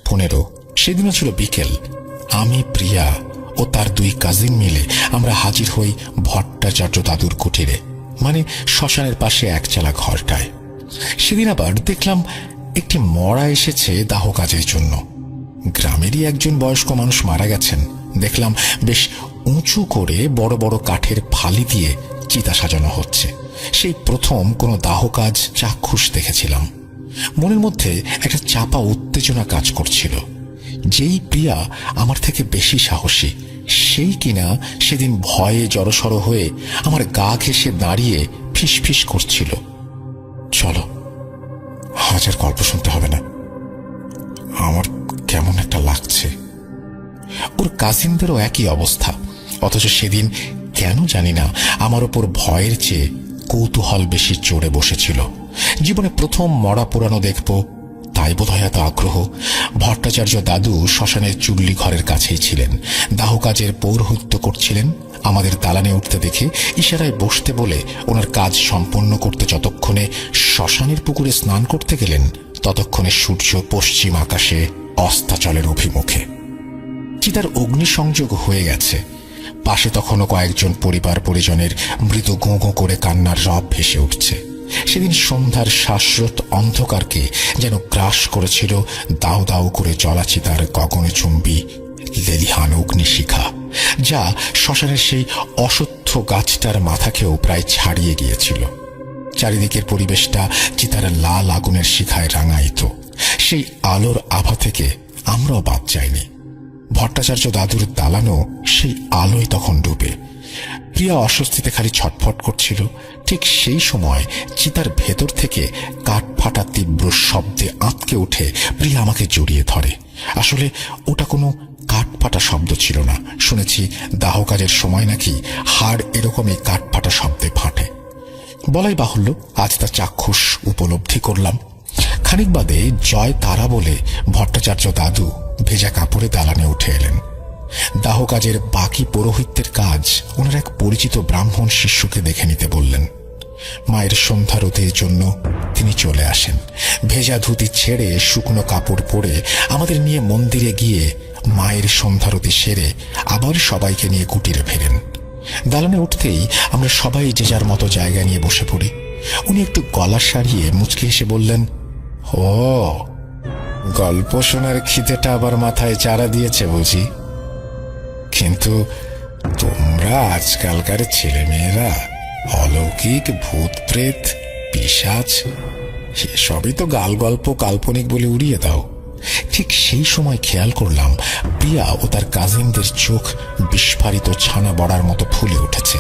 15 সেদিনও ছিল বিকেল। আমি, প্রিয়া ও তার 2 কাজিন মিলে আমরা হাজির হই ভট্টাচার্য দাদুর কুটিরে, মানে শ্মশানের পাশে একচালা ঘরটায়। সেদিন আবার দেখলাম একটি মরা এসেছে দাহ কাজের জন্য। গ্রামেরই একজন বয়স্ক মানুষ মারা গেছেন। দেখলাম বেশ উঁচু করে বড় বড় কাঠের ফালি দিয়ে চিতা সাজানো হচ্ছে। সেই প্রথম কোনো দাহ কাজ চাক্ষুষ দেখেছিলাম। মনের মধ্যে একটা চাপা উত্তেজনা কাজ করছিল। যেই প্রিয়া আমার থেকে বেশি সাহসী, সেই কিনা সেদিন ভয়ে জড়সড় হয়ে আমার গা ঘেঁষে দাঁড়িয়ে ফিসফিস করছিল, চলো, আজ আর গল্প শুনতে হবে না, আমার কেমন একটা লাগছে। ওর কাজিনদেরও একই অবস্থা, অথচ সেদিন কেন জানি না আমার ওপর ভয়ের চেয়ে কৌতূহল বেশি চড়ে বসেছিল। জীবনে প্রথম মরা পুরানো দেখব, তাই বোধহয় এত আগ্রহ। ভট্টাচার্য দাদু শ্মশানের চুল্লি ঘরের কাছেই ছিলেন, দাহ কাজের পৌরোহিত্য করছিলেন। আমাদের দালানে উঠতে দেখে ইশারায় বসতে বলে ওনার কাজ সম্পন্ন করতে যতক্ষণে শ্মশানের পুকুরে স্নান করতে গেলেন, ততক্ষণে সূর্য পশ্চিম আকাশে অস্তাচলের অভিমুখে। চিতার অগ্নিসংযোগ হয়ে গেছে। পাশে তখনও কয়েকজন পরিবার পরিজনের মৃদু গোঁ গোঁ করে কান্নার রব ভেসে উঠছে। সেদিন সন্ধ্যার শাশ্বত অন্ধকারকে যেন গ্রাস করেছিল দাউ দাউ করে জলাচিতার গগনচুম্বী লেলিহান অগ্নিশিখা, যা শ্মশানের সেই অশ্বত্থ গাছটার মাথাকেও প্রায় ছাড়িয়ে গিয়েছিল। চারিদিকের পরিবেশটা চিতার লাল আগুনের শিখায় রাঙায়িত। সেই আলোর আভা থেকে আমরাও বাদ যাইনি। ভট্টাচার্য দাদুর দালানও সেই আলোয় তখন ডুবে। প্রিয়া অস্বস্তিতে খালি ছটফট করছিল। ঠিক সেই সময় চিতার ভেতর থেকে কাঠ ফাটা তীব্র শব্দে আঁতকে উঠে প্রিয়া আমাকে জড়িয়ে ধরে। আসলে ওটা কোনো কাঠ ফাটা শব্দ ছিল না। শুনেছি দাহ কাজের সময় নাকি হাড় এরকমই কাঠ ফাটা শব্দে ফাটে। বলাই বাহুল্য, আজ তা চাক্ষুষ উপলব্ধি করলাম। খানিক বাদে জয় তারা বলে ভট্টাচার্য দাদু ভেজা কাপড়ে দালানে উঠে এলেন। দাহ কাজের বাকি পৌরোহিত্যের কাজ ওনার এক পরিচিত ব্রাহ্মণ শিষ্যকে দেখে নিতে বললেন। মায়ের সন্ধ্যারতির জন্য তিনি চলে আসেন। ভেজা ধুতি ছেড়ে শুকনো কাপড় পরে আমাদের নিয়ে মন্দিরে গিয়ে মায়ের সন্ধ্যারতি সেরে আবার সবাইকে নিয়ে কুটিরে ফেরেন। দালানে উঠতেই আমরা সবাই যে যার মতো জায়গা নিয়ে বসে পড়ি। উনি একটু গলা সারিয়ে মুচকি হেসে বললেন, ও, গল্প শোনার খিদেটা আবার মাথায় চারা দিয়েছে বুঝি। কিন্তু তোমরা আজকালকার ছেলে মেয়েরা অলৌকিক ভূত প্রেত পিশাচ সবই তো গাল গল্প কাল্পনিক বলে উড়িয়ে দাও। ঠিক সেই সময় খেয়াল করলাম প্রিয়া ও তার কাজিনদের চোখ বিস্ফারিত ছানা বড়ার মতো ফুলে উঠেছে।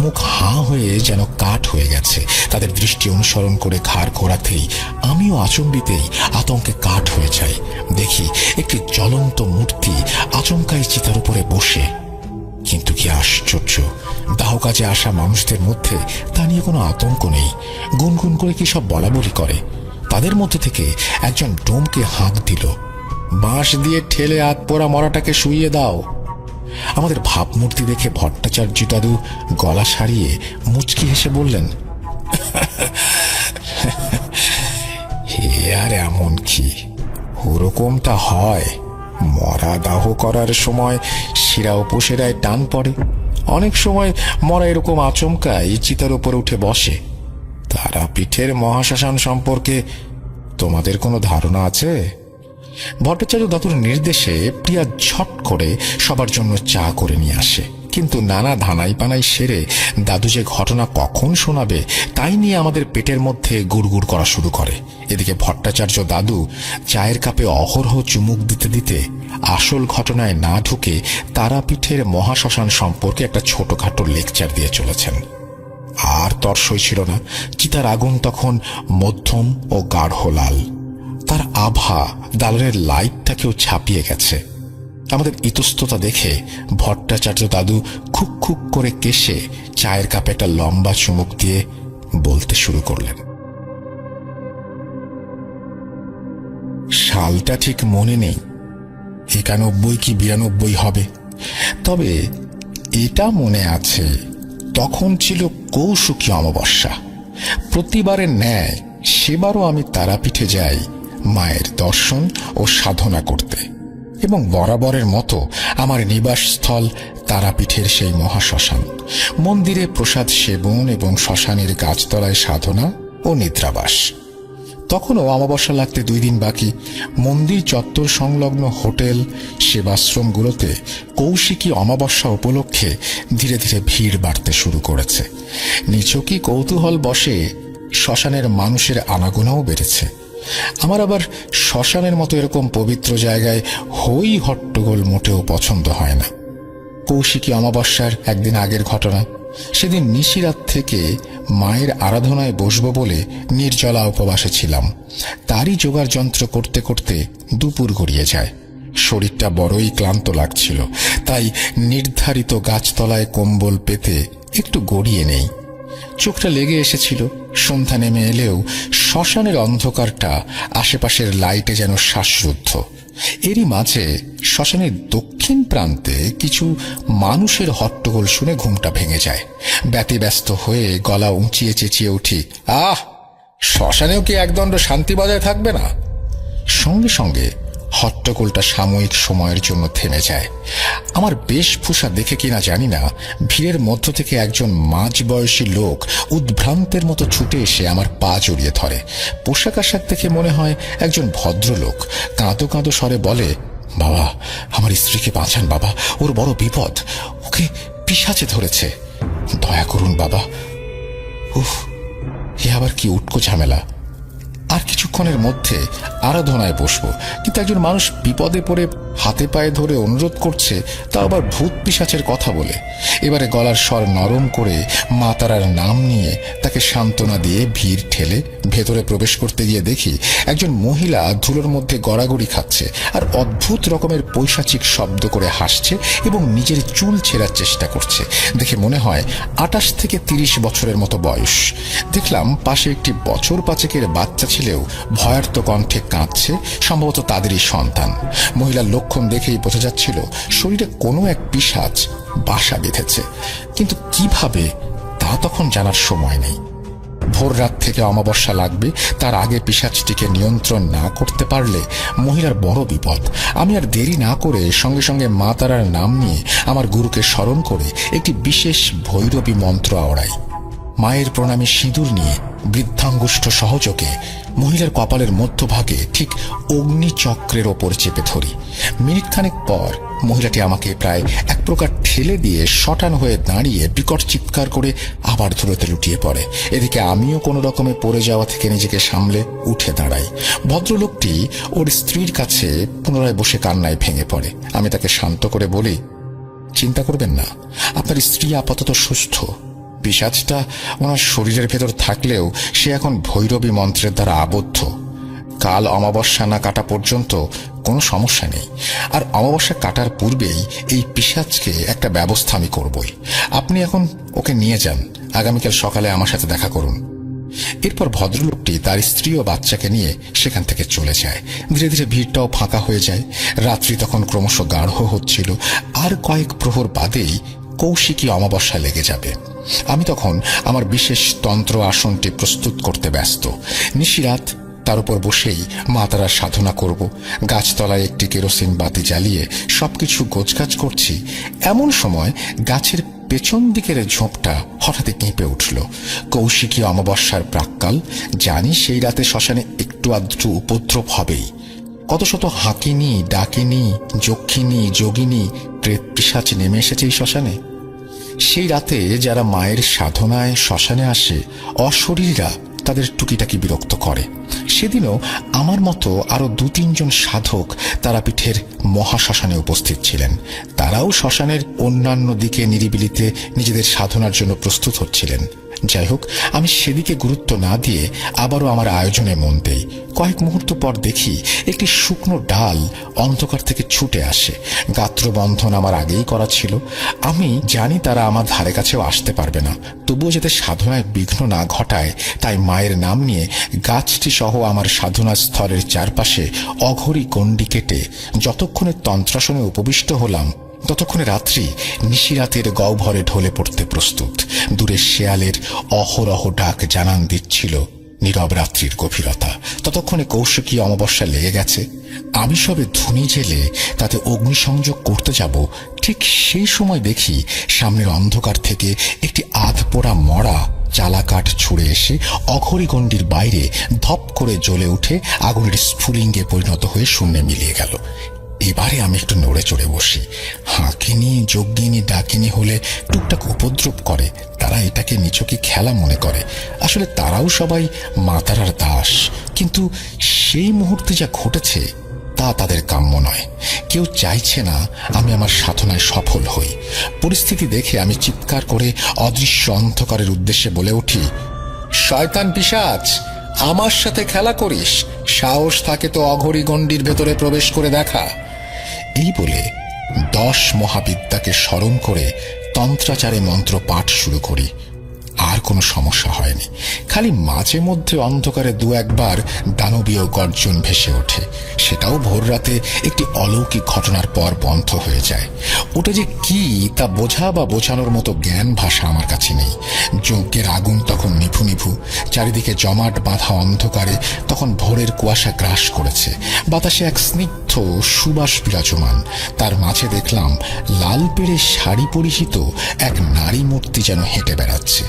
মুখ হাঁ হয়ে যেন কাঠ হয়ে গেছে। তাদের দৃষ্টি অনুসরণ করে ঘাড় ঘোরাতেই আমিও আচম্বিতেই আতঙ্কে কাঠ হয়ে যাই। দেখি একটি জ্বলন্ত মূর্তি আচমকাই চিতার উপরে বসে। কিন্তু কি আশ্চর্য, দাহ কাজে আসা মানুষদের মধ্যে তা নিয়ে কোনো আতঙ্ক নেই। গুনগুন করে কি সব বলা বলি করে। তাদের মধ্যে থেকে একজন ডোমকে হাঁক দিল, বাঁশ দিয়ে ঠেলে হাত পোড়া মরাটাকে শুইয়ে দাও। আমাদের ভাবমূর্তি দেখে ভট্টাচার্য দাদু গলা সারিয়ে মুচকি হেসে বললেন, হে আর এমন কি, ওরকমটা হয়। মরা দাহ করার সময় শিরা উপশিরায় টান পড়ে। অনেক সময় মরা এরকম আচমকাই চিতার উপরে উঠে বসে। তারাপীঠের মহাশ্মশান সম্পর্কে তোমাদের কোনো ধারণা আছে? ভট্টাচার্য দাদুর নির্দেশে প্রিয়া ঝট করে সবার জন্য চা করে নিয়ে আসে। কিন্তু নানা ধানাই পানাই সেরে দাদু যে ঘটনা কখন শোনাবে তাই নিয়ে আমাদের পেটের মধ্যে গুড়গুড় করা শুরু করে। এদিকে ভট্টাচার্য দাদু চায়ের কাপে অহরহ চুমুক দিতে দিতে আসল ঘটনায় না ঢুকে তারাপীঠের মহাশ্মশান সম্পর্কে একটা ছোটখাটো লেকচার দিয়ে চলেছেন। আর তর্সই ছিল না। চিতার আগুন তখন মধ্যম ও গাঢ় লাল। তার আভা দালানের লাইটটাকেও ছাপিয়ে গেছে। আমাদের ইতস্ততা দেখে ভট্টাচার্য দাদু খুক খুক করে কেশে চায়ের কাপে একটা লম্বা চুমুক দিয়ে বলতে শুরু করলেন। সালটা ঠিক মনে নেই, 91 কি 92 হবে, তবে এটা মনে আছে তখন ছিল কৌশুকী অমাবস্যা। প্রতিবারের ন্যায় সেবারও আমি তারাপীঠে যাই মায়ের দর্শন ও সাধনা করতে, এবং বরাবরের মতো আমার নিবাসস্থল তারাপীঠের সেই মহাশ্মশান, মন্দিরে প্রসাদ সেবন এবং শ্মশানের গাছতলায় সাধনা ও নিদ্রাবাস। তখনও অমাবস্যা লাগতে 2 দিন বাকি। মন্দির চত্বর সংলগ্ন হোটেল, সেবাশ্রমগুলোতে কৌশিকী অমাবস্যা উপলক্ষে ধীরে ধীরে ভিড় বাড়তে শুরু করেছে। নিছকই কৌতূহল বশে শ্মশানের মানুষের আনাগোনাও বেড়েছে। আমার আবার শ্মশানের মতো এরকম পবিত্র জায়গায় হই হট্টগোল মোটেও পছন্দ হয় না। কৌশিকী অমাবস্যার একদিন আগের ঘটনা। সেদিন নিশিরাত থেকে মায়ের আরাধনায় বসব বলে নির্জলা উপবাসে ছিলাম। তারই জোগাড় যন্ত্র করতে করতে দুপুর গড়িয়ে যায়। শরীরটা বড়ই ক্লান্ত লাগছিল, তাই নির্ধারিত গাছতলায় কম্বল পেতে একটু গড়িয়ে নেই। চোখটা লেগে এসেছিল। সন্ধ্যা নেমে এলেও শ্মশানের অন্ধকারটা আশেপাশের লাইটে যেন শ্বাসরুদ্ধ। এরই মাঝে শ্মশানের দক্ষিণ প্রান্তে কিছু মানুষের হট্টগোল শুনে ঘুমটা ভেঙে যায়। ব্যতিব্যস্ত হয়ে গলা উঁচিয়ে চেঁচিয়ে উঠি, আহ, শ্মশানেও কি একদণ্ড শান্তি বজায় থাকবে না? সঙ্গে সঙ্গে হট্টগোলটা সাময়িক সময়ের জন্য থেমে যায়। আমার বেশভূষা দেখে কিনা জানি না, ভিড়ের মধ্য থেকে একজন মাঝবয়সী লোক উদ্ভ্রান্তের মতো ছুটে এসে আমার পা জড়িয়ে ধরে। পোশাক আশাক দেখে মনে হয় একজন ভদ্রলোক। কাঁদো কাঁদো স্বরে বলে, বাবা, আমার স্ত্রীকে বাঁচান বাবা, ওর বড় বিপদ, ওকে পিশাচে ধরেছে, দয়া করুন বাবা। উফ, এ আবার কি উটকো ঝামেলা। আর কিছুক্ষণের মধ্যে আরাধনায় বসবো, কিন্তু একজন মানুষ বিপদে পড়ে হাতে পায়ে ধরে অনুরোধ করছে, তা আবার ভূত পিশাচের কথা বলে। এবারে গলার স্বর নরম করে মা তারার নাম নিয়ে তাকে সান্ত্বনা দিয়ে ভিড় ঠেলে ভেতরে প্রবেশ করতে গিয়ে দেখি একজন মহিলা ধুলোর মধ্যে গড়াগড়ি খাচ্ছে আর অদ্ভুত রকমের পৈশাচিক শব্দ করে হাসছে এবং নিজের চুল ছেঁড়ার চেষ্টা করছে। দেখে মনে হয় 28 থেকে 30 বছরের মতো বয়স। দেখলাম পাশে একটি বছর 5-এর বাচ্চা ছেলেও ভয়ার্ত কণ্ঠে কাঁদছে, সম্ভবত তাদেরই সন্তান। মহিলার লক্ষণ দেখেই বোঝা যাচ্ছিল শরীরে কোনো এক পিশাচ বাসা বেঁধেছে, কিন্তু কিভাবে তা তখন জানার সময় নেই। ভোর রাত থেকে অমাবস্যা লাগবে, তার আগে পিশাচটিকে নিয়ন্ত্রণ না করতে পারলে মহিলার বড় বিপদ। আমি আর দেরি না করে সঙ্গে সঙ্গে মা তারার নাম নিয়ে আমার গুরুকে স্মরণ করে একটি বিশেষ ভৈরবী মন্ত্র আওড়াই। মায়ের প্রণামী সিঁদুর নিয়ে বৃদ্ধাঙ্গুষ্ঠ সহযোগে মহিলার কপালের মধ্যভাগে ঠিক অগ্নিচক্রের ওপর চেপে ধরি। মিনিটখানেক পর মহিলাটি আমাকে প্রায় এক প্রকার ঠেলে দিয়ে শটান হয়ে দাঁড়িয়ে বিকট চিৎকার করে আবার ধুলোতে লুটিয়ে পড়ে। এদিকে আমিও কোনো রকমে পড়ে যাওয়া থেকে নিজেকে সামলে উঠে দাঁড়াই। ভদ্রলোকটি ওর স্ত্রীর কাছে পুনরায় বসে কান্নায় ভেঙে পড়ে। আমি তাকে শান্ত করে বলি, চিন্তা করবেন না, আপনার স্ত্রী আপাতত সুস্থ। পিশাচটা ওনার শরীরের ভেতর থাকলেও সে এখন ভৈরবী মন্ত্রের দ্বারা আবদ্ধ। কাল অমাবস্যা না কাটা পর্যন্ত কোনো সমস্যা নেই, আর অমাবস্যা কাটার পূর্বেই এই পিশাচকে একটা ব্যবস্থা আমি করবই। আপনি এখন ওকে নিয়ে যান, আগামীকাল সকালে আমার সাথে দেখা করুন। এরপর ভদ্রলোকটি তার স্ত্রী ও বাচ্চাকে নিয়ে সেখান থেকে চলে যায়। ধীরে ধীরে ভিড়টাও ফাঁকা হয়ে যায়। রাত্রি তখন ক্রমশ গাঢ় হচ্ছিল। আর কয়েক প্রহর বাদেই কৌশিকী অমাবস্যা লেগে যাবে। আমি তখন আমার বিশেষ তন্ত্র আসনটি প্রস্তুত করতে ব্যস্ত। নিশিরাত, তার উপর বসেই মা তারার সাধনা করব। গাছতলায় একটি কেরোসিন বাতি জ্বালিয়ে সবকিছু গোছগাছ করছি। এমন সময় গাছের পেছন দিকের ঝোপটা হঠাৎ কেঁপে উঠল। কৌশিকী অমাবস্যার প্রাক্কাল, জানি সেই রাতে শ্মশানে একটু আধটু উপদ্রব হবেই। কত শত হাঁকিনি, ডাকিনি, যক্ষিণী, যোগিনী, প্রেত পিশাচ নেমে এসেছে এই শ্মশানে। সেই রাতে যারা মায়ের সাধনায় শ্মশানে আসে, অশরীররা তাদের টুকিটাকি বিরক্ত করে। সেদিনও আমার মতো আরো 2-3 জন সাধক তারাপীঠের মহাশ্মশানে উপস্থিত ছিলেন। তারাও শ্মশানের অন্যান্য দিকে নিরিবিলিতে নিজেদের সাধনার জন্য প্রস্তুত হচ্ছিলেন। যাই হোক, আমি সেদিকে গুরুত্ব না দিয়ে আবারও আমার আয়োজনে মন দেই। কয়েক মুহূর্ত পর দেখি একটি শুকনো ডাল অন্ধকার থেকে ছুটে আসে। গাত্রবন্ধন আমার আগেই করা ছিল। আমি জানি তারা আমার ধারে কাছেও আসতে পারবে না, তবুও যাতে সাধনায় বিঘ্ন না ঘটায় তাই মায়ের নাম নিয়ে গাছটি সহ আমার সাধনা স্থলের চারপাশে অঘরী গণ্ডি কেটে যতক্ষণে তন্ত্রাসনে উপবিষ্ট হলাম, ততক্ষণে রাত্রি নিশিরাতের গহ্বরে ঢলে পড়তে প্রস্তুত। দূরে শেয়ালের অহরহ ডাক জানান দিচ্ছিল নীরব রাত্রির গভীরতা। ততক্ষণে কৌশিকী অমাবস্যা লেগে গেছে। আমি সবে ধুনি জেলে তাতে অগ্নিসংযোগ করতে যাব, ঠিক সেই সময় দেখি সামনের অন্ধকার থেকে একটি আধপোড়া মরা চালাকাঠ ছুড়ে এসে অঘরীগণ্ডির বাইরে ধপ করে জ্বলে উঠে আগুনের স্ফুলিঙ্গে পরিণত হয়ে শূন্যে মিলিয়ে গেল। এবারে আমি একটু নড়ে চড়ে বসি। হাঁকিনি, যজ্ঞিনী, ডাকিনী হলে টুকটাক উপদ্রব করে, তারা এটাকে নিছকে খেলা মনে করে। আসলে তারাও সবাই মাতারার দাস। কিন্তু সেই মুহূর্তে যা ঘটেছে তা তাদের কাম্য নয়। কেউ চাইছে না আমি আমার সাধনায় সফল হই। পরিস্থিতি দেখে আমি চিৎকার করে অদৃশ্য অন্ধকারের উদ্দেশ্যে বলে উঠি, শয়তান পিশাচ, আমার সাথে খেলা করিস? সাহস থাকে তো অঘরীগণ্ডির ভেতরে প্রবেশ করে দেখা। এই বলে 10 মহাবিদ্যাকে স্মরণ করে তন্ত্রাচারে মন্ত্র পাঠ শুরু করি। আর কোনো সমস্যা হয়নি। খালি মাঝে মধ্যে অন্ধকারে 2-1 দানবীয় গর্জন ভেসে ওঠে। সেটাও ভোর রাতে একটি অলৌকিক ঘটনার পর বন্ধ হয়ে যায়। ওটা যে কি তা বোঝা বা বোঝানোর মতো জ্ঞান ভাষা আমার কাছে নেই। যজ্ঞের আগুন তখন নিভু নিভু, চারিদিকে জমাট বাঁধা অন্ধকারে তখন ভোরের কুয়াশা গ্রাস করেছে। বাতাসে এক স্নিগ্ধ সুবাস বিরাজমান। তার মাঝে দেখলাম লাল পেড়ে শাড়ি পরিহিত এক নারী মূর্তি যেন হেঁটে বেড়াচ্ছে।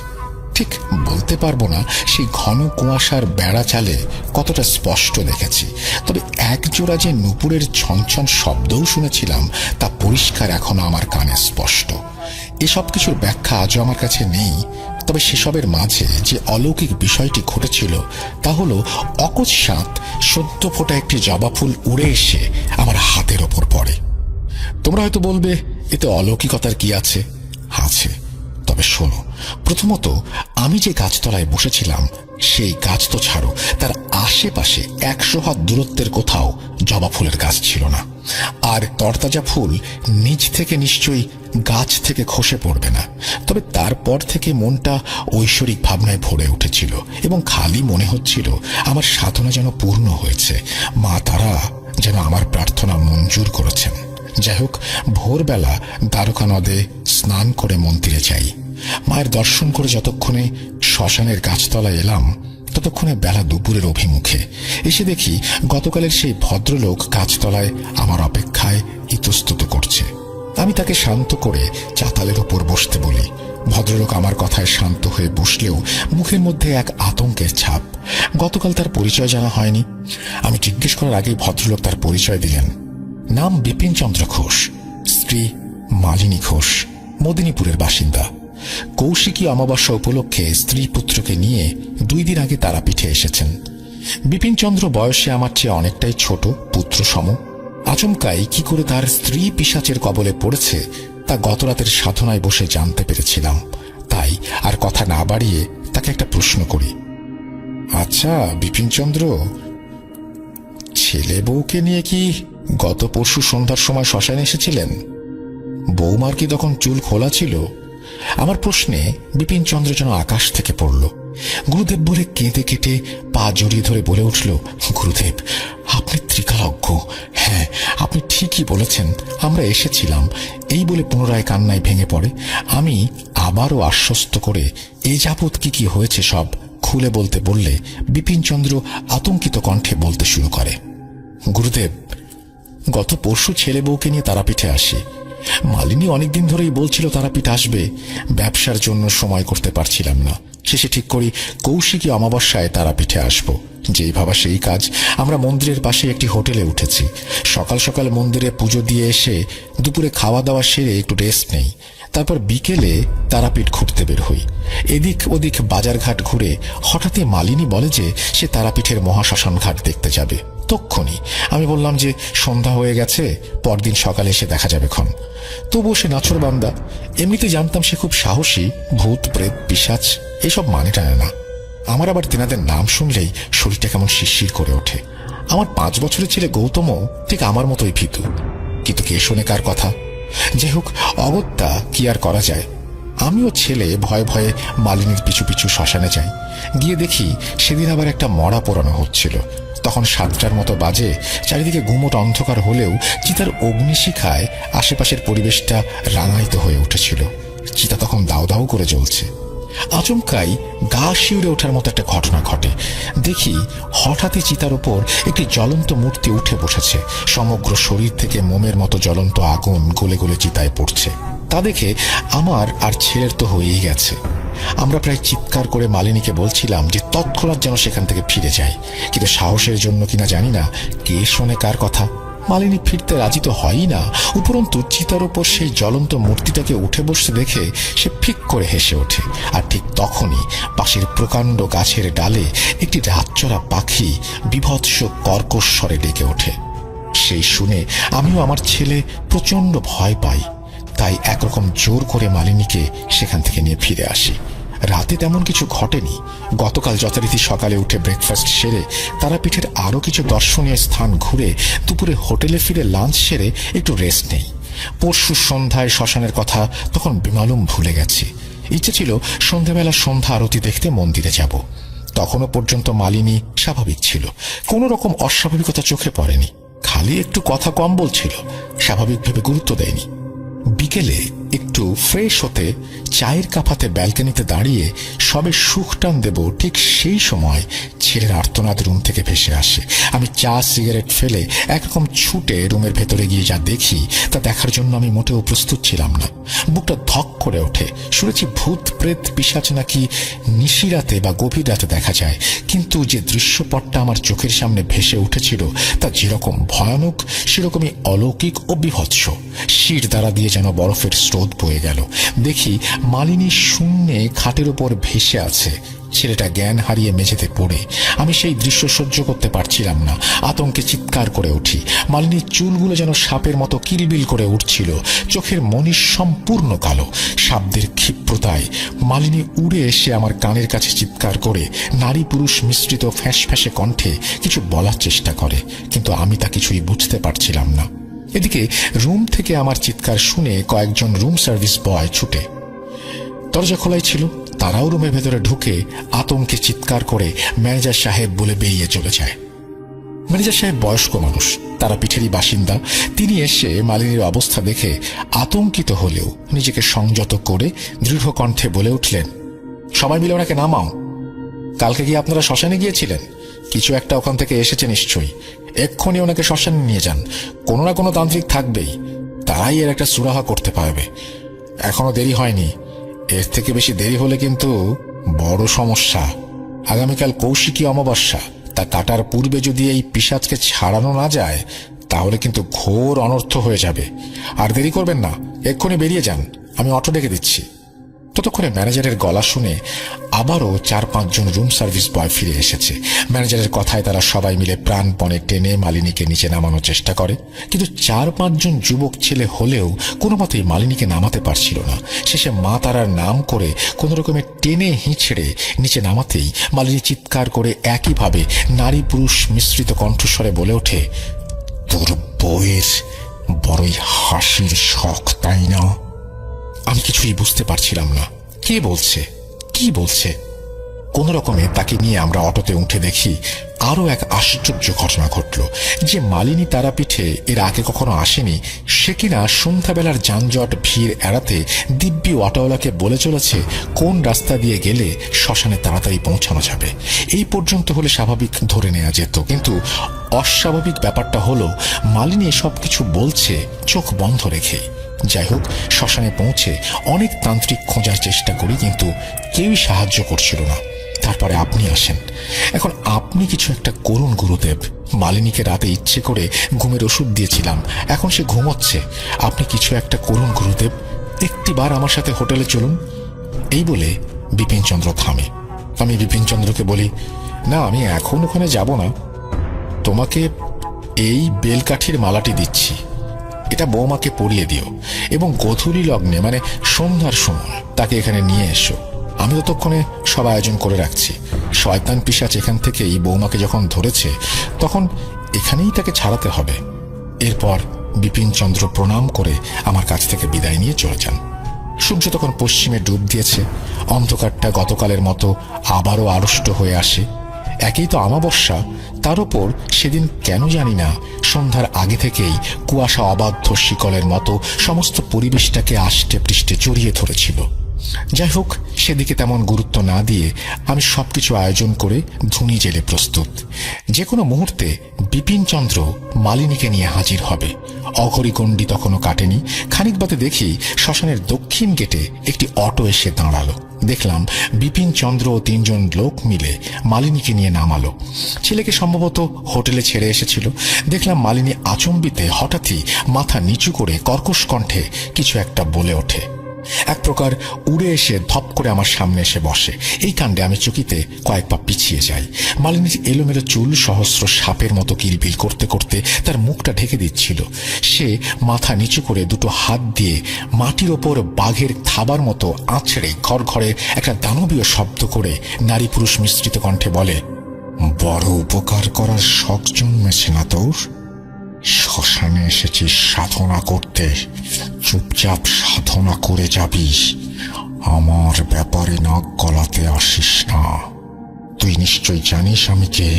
ঠিক বলতে পারবো না সেই ঘন কুয়াশার বেড়া চালে কতটা স্পষ্ট দেখেছি, তবে একজোড়া যে নুপুরের ছনছন শব্দও শুনেছিলাম তা পরিষ্কার এখনো আমার কানে স্পষ্ট। এসব কিছুর ব্যাখ্যা আজও আমার কাছে নেই, তবে সেসবের মাঝে যে অলৌকিক বিষয়টি ঘটেছিল তা হলো অকস্মাৎ সদ্য ফোটা একটি জবা ফুল উড়ে এসে আমার হাতের ওপর পড়ে। তোমরা হয়তো বলবে, এতে অলৌকিকতার কি আছে? আছে, তবে শোনো। প্রথমত, আমি যে গাছতলায় বসেছিলাম সেই গাছ তো ছাড়ো, তার আশেপাশে 100 হাত দূরত্বের কোথাও জবা ফুলের গাছ ছিল না। আর তরতাজা ফুল নিচ থেকে নিশ্চয়ই গাছ থেকে খসে পড়বে না। তবে তারপর থেকে মনটা ঐশ্বরিক ভাবনায় ভরে উঠেছিল এবং খালি মনে হচ্ছিল আমার সাধনা যেন পূর্ণ হয়েছে। মা তারা যেন আমার প্রার্থনা মঞ্জুর করেছেন। যাই হোক, ভোরবেলা দ্বারকা নদে স্নান করে মন্দিরে যাই। মায়ের দর্শন করে যতক্ষণে শ্মশানের গাছতলায় এলাম ততক্ষণে বেলা দুপুরের অভিমুখে। এসে দেখি গতকালের সেই ভদ্রলোক গাছতলায় আমার অপেক্ষায় ইতস্তত করছে। আমি তাকে শান্ত করে চাতালের ওপর বসতে বলি। ভদ্রলোক আমার কথায় শান্ত হয়ে বসলেও মুখের মধ্যে এক আতঙ্কের ছাপ। গতকাল তার পরিচয় জানা হয়নি। আমি জিজ্ঞেস করার আগেই ভদ্রলোক তার পরিচয় দিলেন। নাম বিপিনচন্দ্র ঘোষ, স্ত্রী মালিনী ঘোষ, মদিনীপুরের বাসিন্দা। কৌশিকী অমাবস্যা উপলক্ষে স্ত্রী পুত্রকে নিয়ে 2 দিন আগে তারাপীঠে এসেছেন। বিপিনচন্দ্র বয়সে আমার চেয়ে অনেকটাই ছোট, পুত্র সম। আচমকাই কি করে তার স্ত্রী পিশাচের কবলে পড়েছে তা গতরাতের সাধনায় বসে জানতে পেরেছিলাম। তাই আর কথা না বাড়িয়ে তাকে একটা প্রশ্ন করি। আচ্ছা বিপিনচন্দ্র, ছেলে বউকে নিয়ে কি গত পরশু সন্ধ্যার সময় শ্মশানে এসেছিলেন? বৌমার কি তখন চুল খোলা ছিল? আমার প্রশ্নে বিপিনচন্দ্র যেন আকাশ থেকে পড়ল। গুরুদেব বলে কেঁদে কেটে পা জড়িয়ে ধরে বলে উঠল, গুরুদেব আপনি ত্রিকালজ্ঞ। হ্যাঁ, আপনি ঠিকই বলেছেন, আমরা এসেছিলাম। এই বলে পুনরায় কান্নায় ভেঙে পড়ে। আমি আবারও আশ্বস্ত করে এ যাবৎ কি কি হয়েছে সব খুলে বলতে বললে বিপিনচন্দ্র আতঙ্কিত কণ্ঠে বলতে শুরু করে, গুরুদেব গত পরশু ছেলে বউকে নিয়ে তারাপীঠে আসি। মালিনী অনেকদিন ধরেই বলছিল তারাপীঠ আসবে। ব্যবসার জন্য সময় করতে পারছিলাম না। শেষে ঠিক করি কৌশিকী অমাবস্যায় তারাপীঠে আসবো। যেই ভাবা সেই কাজ। আমরা মন্দিরের পাশে একটি হোটেলে উঠেছি। সকাল সকাল মন্দিরে পুজো দিয়ে এসে দুপুরে খাওয়া দাওয়া সেরে একটু রেস্ট নেই। তারপর বিকেলে তারাপীঠ ঘুরতে বের হই। এদিক ওদিক বাজারঘাট ঘুরে হঠাৎই মালিনী বলে যে সে তারাপীঠের মহাশ্মশান ঘাট দেখতে যাবে। তক্ষুনি আমি বললাম যে সন্ধ্যা হয়ে গেছে, পরদিন সকালে এসে দেখা যাবে ক্ষণ। তবুও সে নাছোড়বান্দা। এমনিতে জানতাম সে খুব সাহসী, ভূত প্রেত পিশাচ এসব মানে টানে না। আমার আবার তেনাদের নাম শুনলেই শরীরটা কেমন শিরশির করে ওঠে। আমার 5 বছরের ছেলে গৌতমও ঠিক আমার মতোই ভীতু। কিন্তু কে শোনে কার কথা? যাই হোক, অগত্যা কি আর করা যায়। আমিও ছেলে ভয়ে ভয়ে মালিনীর পিছু পিছু শ্মশানে যাই। গিয়ে দেখি সেদিন আবার একটা মরা পোড়ানো হচ্ছিল। তখন 7টার মতো বাজে। চারিদিকে গুমোট অন্ধকার হলেও চিতার অগ্নিশিখায় আশেপাশের পরিবেশটা রাঙায়িত হয়ে উঠেছিল। চিতা তখন দাউ দাউ করে জ্বলছে। আচমকাই গা শিউরে ওঠার মতো একটা ঘটনা ঘটে। দেখি হঠাৎই চিতার উপর একটি জ্বলন্ত মূর্তি উঠে বসেছে। সমগ্র শরীর থেকে মোমের মতো জ্বলন্ত আগুন গলে গলে চিতায় পড়ছে। তা দেখে আমার আর ছেলের তো হয়েই গেছে। আমরা প্রায় চিৎকার করে মালিনীকে বলছিলাম যে তৎক্ষণাৎ যেন সেখান থেকে ফিরে যায়, কিন্তু সাহসের জন্য কিনা জানি না কে শোনে কার কথা। মালিনী ফিরতে রাজি তো হয়ই না, উপরন্তু চিতার উপর সেই জ্বলন্ত মূর্তিটাকে উঠে বসতে দেখে সে ফিক করে হেসে ওঠে। আর ঠিক তখনই পাশের প্রকাণ্ড গাছের ডালে একটি রাতচরা পাখি বীভৎস কর্কশ স্বরে ডেকে ওঠে। সেই শুনে আমিও আমার ছেলে প্রচন্ড ভয় পাই। তাই একরকম জোর করে মালিনীকে সেখান থেকে নিয়ে ফিরে আসি। রাতে তেমন কিছু ঘটেনি। গতকাল যথারীতি সকালে উঠে ব্রেকফাস্ট সেরে তারাপীঠের আরো কিছু দর্শনীয় স্থান ঘুরে দুপুরে হোটেলে ফিরে লাঞ্চ সেরে একটু রেস্ট নেই। পরশু সন্ধ্যায় শ্মশানের কথা তখন বেমালুম ভুলে গেছি। ইচ্ছে ছিল সন্ধ্যাবেলা সন্ধ্যা আরতি দেখতে মন্দিরে যাব। তখনও পর্যন্ত মালিনী স্বাভাবিক ছিল, কোনো রকম অস্বাভাবিকতা চোখে পড়েনি। খালি একটু কথা কম বলছিল, স্বাভাবিকভাবে গুরুত্ব দেয়নি। বিকেলে একটু ফ্রেশ হতে চায়ের কাপাতে ব্যালকনিতে দাঁড়িয়ে সবে সুখ টান দেব, ঠিক সেই সময় ছেলের আর্তনাদ রুম থেকে ভেসে আসে। আমি চা সিগারেট ফেলে একরকম ছুটে রুমের ভেতরে গিয়ে যা দেখি তা দেখার জন্য আমি মোটেও প্রস্তুত ছিলাম না। বুকটা ধক করে ওঠে। শুনেছি ভূত প্রেত পিশাচ নাকি নিশিরাতে বা গভীর রাতে দেখা যায়, কিন্তু যে দৃশ্যপটটা আমার চোখের সামনে ভেসে উঠেছিল তা যেরকম ভয়ানক সেরকমই অলৌকিক ও বীভৎস। শির দ্বারা দিয়ে যেন বরফের স্রোত বয়ে গেল। দেখি মালিনী শূন্যে খাটের উপর ভেসে আছে, ছেলেটা জ্ঞান হারিয়ে মেঝেতে পড়ে। আমি সেই দৃশ্য সহ্য করতে পারছিলাম না, আতঙ্কে চিৎকার করে উঠি। মালিনীর চুলগুলো যেন সাপের মতো কিলবিল করে উঠছিল, চোখের মনি সম্পূর্ণ কালো। শব্দের ক্ষিপ্রতায় মালিনী উড়ে এসে আমার কানের কাছে চিৎকার করে নারী পুরুষ মিশ্রিত ফ্যাঁস ফ্যাঁসে কণ্ঠে কিছু বলার চেষ্টা করে, কিন্তু আমি তা কিছুই বুঝতে পারছিলাম না। এদিকে রুম থেকে আমার চিৎকার শুনে কয়েকজন রুম সার্ভিস বয় ছুটে, দরজা খোলাই ছিল, তারাও রুমের ভেতরে ঢুকে আতঙ্কে চিৎকার করে ম্যানেজার সাহেব বলে বেরিয়ে চলে যায়। ম্যানেজার সাহেব বয়স্ক মানুষ, তারা পিঠেরই বাসিন্দা। তিনি এসে মালিনীর অবস্থা দেখে আতঙ্কিত হলেও নিজেকে সংযত করে দৃঢ় কণ্ঠে বলে উঠলেন, সবাই মিলে ওনাকে নামাও। কালকে কি আপনারা শ্মশানে গিয়েছিলেন? কিছু একটা ওখান থেকে এসেছে নিশ্চয়ই। এক্ষুনি ওনাকে শ্মশানে নিয়ে যান, কোনো না কোনো তান্ত্রিক থাকবেই, তারাই এর একটা সুরাহা করতে পারবে। এখনো দেরি হয়নি, এর থেকে বেশি দেরি হলে কিন্তু বড় সমস্যা। আগামীকাল কৌশিকী অমাবস্যা, তা কাটার পূর্বে যদি এই পিশাচকে ছাড়ানো না যায় তাহলে কিন্তু ঘোর অনর্থ হয়ে যাবে। আর দেরি করবেন না, এক্ষুনি বেরিয়ে যান, আমি অটো ডেকে দিচ্ছি। ততক্ষণে ম্যানেজারের গলা শুনে আবারও 4-5 জন রুম সার্ভিস বয় ফিরে এসেছে। ম্যানেজারের কথায় তারা সবাই মিলে প্রাণপণে টেনে মালিনীকে নিচে নামানোর চেষ্টা করে, কিন্তু 4-5 জন যুবক ছেলে হলেও কোনো মতেই মালিনীকে নামাতে পারছিল না। শেষে মা তারার নাম করে কোনো রকমের টেনে হিঁচড়ে নিচে নামাতেই মালিনী চিৎকার করে একইভাবে নারী পুরুষ মিশ্রিত কণ্ঠস্বরে বলে ওঠে, তোর বউয়ের বড়ই হাসির শখ, তাই না? আমি কিছুই বুঝতে পারছিলাম না, কে বলছে কি বলছে। কোন রকমে তাকে নিয়ে আমরা অটোতে উঠে দেখি আরো এক আশ্চর্য ঘটনা ঘটল। যে মালিনী তারাপীঠে এর আগে কখনো আসেনি, সে কিনা সন্ধ্যাবেলার যানজট ভিড় এড়াতে দিব্যি অটোওয়ালাকে বলে চলেছে কোন রাস্তা দিয়ে গেলে শ্মশানে তাড়াতাড়ি পৌঁছানো যাবে। এই পর্যন্ত হলে স্বাভাবিক ধরে নেওয়া যেত, কিন্তু অস্বাভাবিক ব্যাপারটা হলো মালিনী এসব কিছু বলছে চোখ বন্ধ রেখেই। যাই হোক, শ্মশানে পৌঁছে অনেক তান্ত্রিক খোঁজার চেষ্টা করি, কিন্তু কেউই সাহায্য করছিল না। তারপরে আপনি আসেন। এখন আপনি কিছু একটা করুন গুরুদেব। মালিনীকে রাতে ইচ্ছে করে ঘুমের ওষুধ দিয়েছিলাম, এখন সে ঘুমোচ্ছে। আপনি কিছু একটা করুন গুরুদেব, একটিবার আমার সাথে হোটেলে চলুন। এই বলে বিপিনচন্দ্র থামে। আমি বিপিনচন্দ্রকে বলি, না, আমি এখন ওখানে যাব না। তোমাকে এই বেলকাঠির মালাটি দিচ্ছি, এটা বৌমাকে পরিয়ে দিও এবং গোধূলি লগ্নে মানে সন্ধ্যার সময় তাকে এখানে নিয়ে এসো। আমি ততক্ষণে সব আয়োজন করে রাখছি। শয়তান পিশাচ এখান থেকে এই বৌমাকে যখন ধরেছে তখন এখানেই তাকে ছাড়াতে হবে। এরপর বিপিনচন্দ্র প্রণাম করে আমার কাছ থেকে বিদায় নিয়ে চলে যান। সূর্য তখন পশ্চিমে ডুব দিয়েছে। অন্ধকারটা গতকালের মতো আবারও আড়ষ্ট হয়ে আসে। একই তো অমাবস্যা, তার উপর সেদিন কেন জানি না সন্ধ্যার আগে থেকেই কুয়াশা অবাধ্য শিকলের মতো সমস্ত পরিবেশটাকে আষ্টে পৃষ্ঠে জড়িয়ে ধরেছিল। যাই হোক, সেদিকে তেমন গুরুত্ব না দিয়ে আমি সবকিছু আয়োজন করে ধুনি জেলে প্রস্তুত। যে কোনো মুহূর্তে বিপিনচন্দ্র মালিনীকে নিয়ে হাজির হবে। অঘরিগণ্ডি তখনও কাটেনি। খানিক বাদে দেখি শ্মশানের দক্ষিণ গেটে একটি অটো এসে দাঁড়ালো। দেখলাম বিপিনচন্দ্র ও 3 জন লোক মিলে মালিনীকে নিয়ে নামালো। ছেলেকে সম্ভবত হোটেলে ছেড়ে এসেছিল। দেখলাম মালিনী আচম্বিতে হঠাৎই মাথা নিচু করে কর্কশ কণ্ঠে কিছু একটা বলে ওঠে। এক প্রকার উড়ে এসে ধপ করে আমার সামনে এসে বসে। এই কাণ্ডে আমি চকিতে কয়েক পা পিছিয়ে যাই। মালিনীর এলোমেলো চুল সহস্র সাপের মতো কিলবিল করতে করতে তার মুখটা ঢেকে দিচ্ছিল। সে মাথা নিচু করে দুটো হাত দিয়ে মাটির ওপর বাঘের থাবার মতো আছড়ে ঘর ঘরে একটা দানবীয় শব্দ করে নারী পুরুষ মিশ্রিত কণ্ঠে বলে, বড় উপকার করার শখ জন্মেছে না তোর? শ্মশানে এসেছিস সাধনা করতে, চুপচাপ সাধনা করে যাবি, আমার ব্যাপারে নাক গলাতে আসিস না। তুই নিশ্চয় জানিস আমি কে।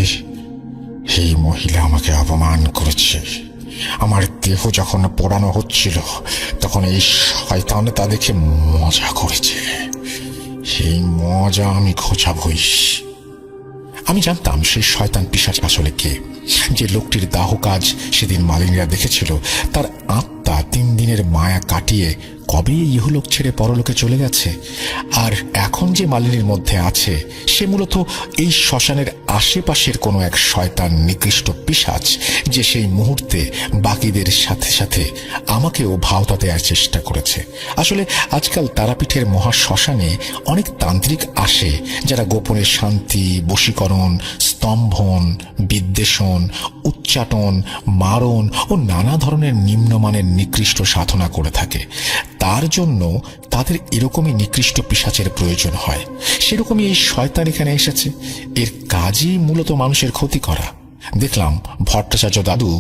এই মহিলা আমাকে অপমান করেছে। আমার দেহ যখন পোড়ানো হচ্ছিল তখন এই শয়তান তা দেখে মজা করেছে। সেই মজা আমি খোঁজাবই। আমি জানতাম সেই শয়তান পিশাচ আসলে কে। যে লোকটির দাহ কাজ সেদিন মালিনীরা দেখেছিল, তার আত্মা 3 দিনের মায়া কাটিয়ে কবে ইহলোক ছেড়ে পরলোকে চলে গেছে। আর এখন যে মালিনীর মধ্যে আছে সে মূলত এই শ্মশানের আশেপাশের কোনো এক শয়তান নিকৃষ্ট পিশাচ, যে সেই মুহূর্তে বাকিদের সাথে সাথে আমাকেও ভাওতা দেওয়ার চেষ্টা করেছে। আসলে আজকাল তারাপীঠের মহা শ্মশানে অনেক তান্ত্রিক আসে, যারা গোপনে শান্তি, বশীকরণ, স্তম্ভন, বিদ্বেষণ, উচ্চাটন, মারণ ও নানা ধরনের নিম্নমানের নিকৃষ্ট সাধনা করে থাকে। তার জন্য তাদের এরকমই নিকৃষ্ট পিশাচের প্রয়োজন হয়। সেরকমই এই শয়তান এখানে এসেছে। এর কাজই মূলত মানুষের ক্ষতি করা। দেখলাম ভট্টাচার্য দাদু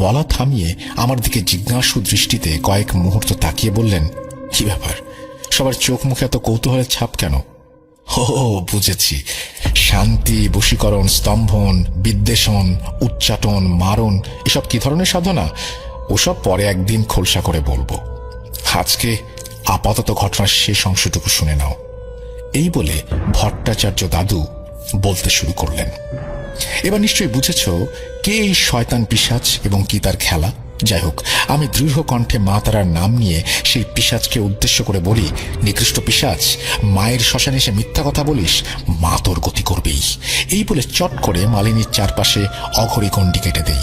বলা থামিয়ে আমার দিকে জিজ্ঞাসু দৃষ্টিতে কয়েক মুহূর্ত তাকিয়ে বললেন, কি ব্যাপার, সবার চোখ মুখে এত কৌতূহলের ছাপ কেন? ও বুঝেছি, শান্তি, বশীকরণ, স্তম্ভন, বিদ্বেষণ, উচ্চাটন, মারণ এসব কি ধরনের সাধনা? ওসব পরে একদিন খোলসা করে বলবো। আজকে আপাতত ঘটনার শেষ অংশটুকু শুনে নাও। এই বলে ভট্টাচার্য দাদু বলতে শুরু করলেন। এবার নিশ্চয়ই বুঝেছ কে এই শয়তান পিশাচ এবং কি তার খেলা। যাই হোক, আমি দৃঢ় কণ্ঠে মা তারার নাম নিয়ে সেই পিশাচকে উদ্দেশ্য করে বলি, নিকৃষ্ট পিশাচ, মায়ের শ্মশানে এসে মিথ্যা কথা বলিস, মা তোর গতি করবেই। এই বলে চট করে মালিনীর চারপাশে অঘরি গণ্ডি কেটে দেই।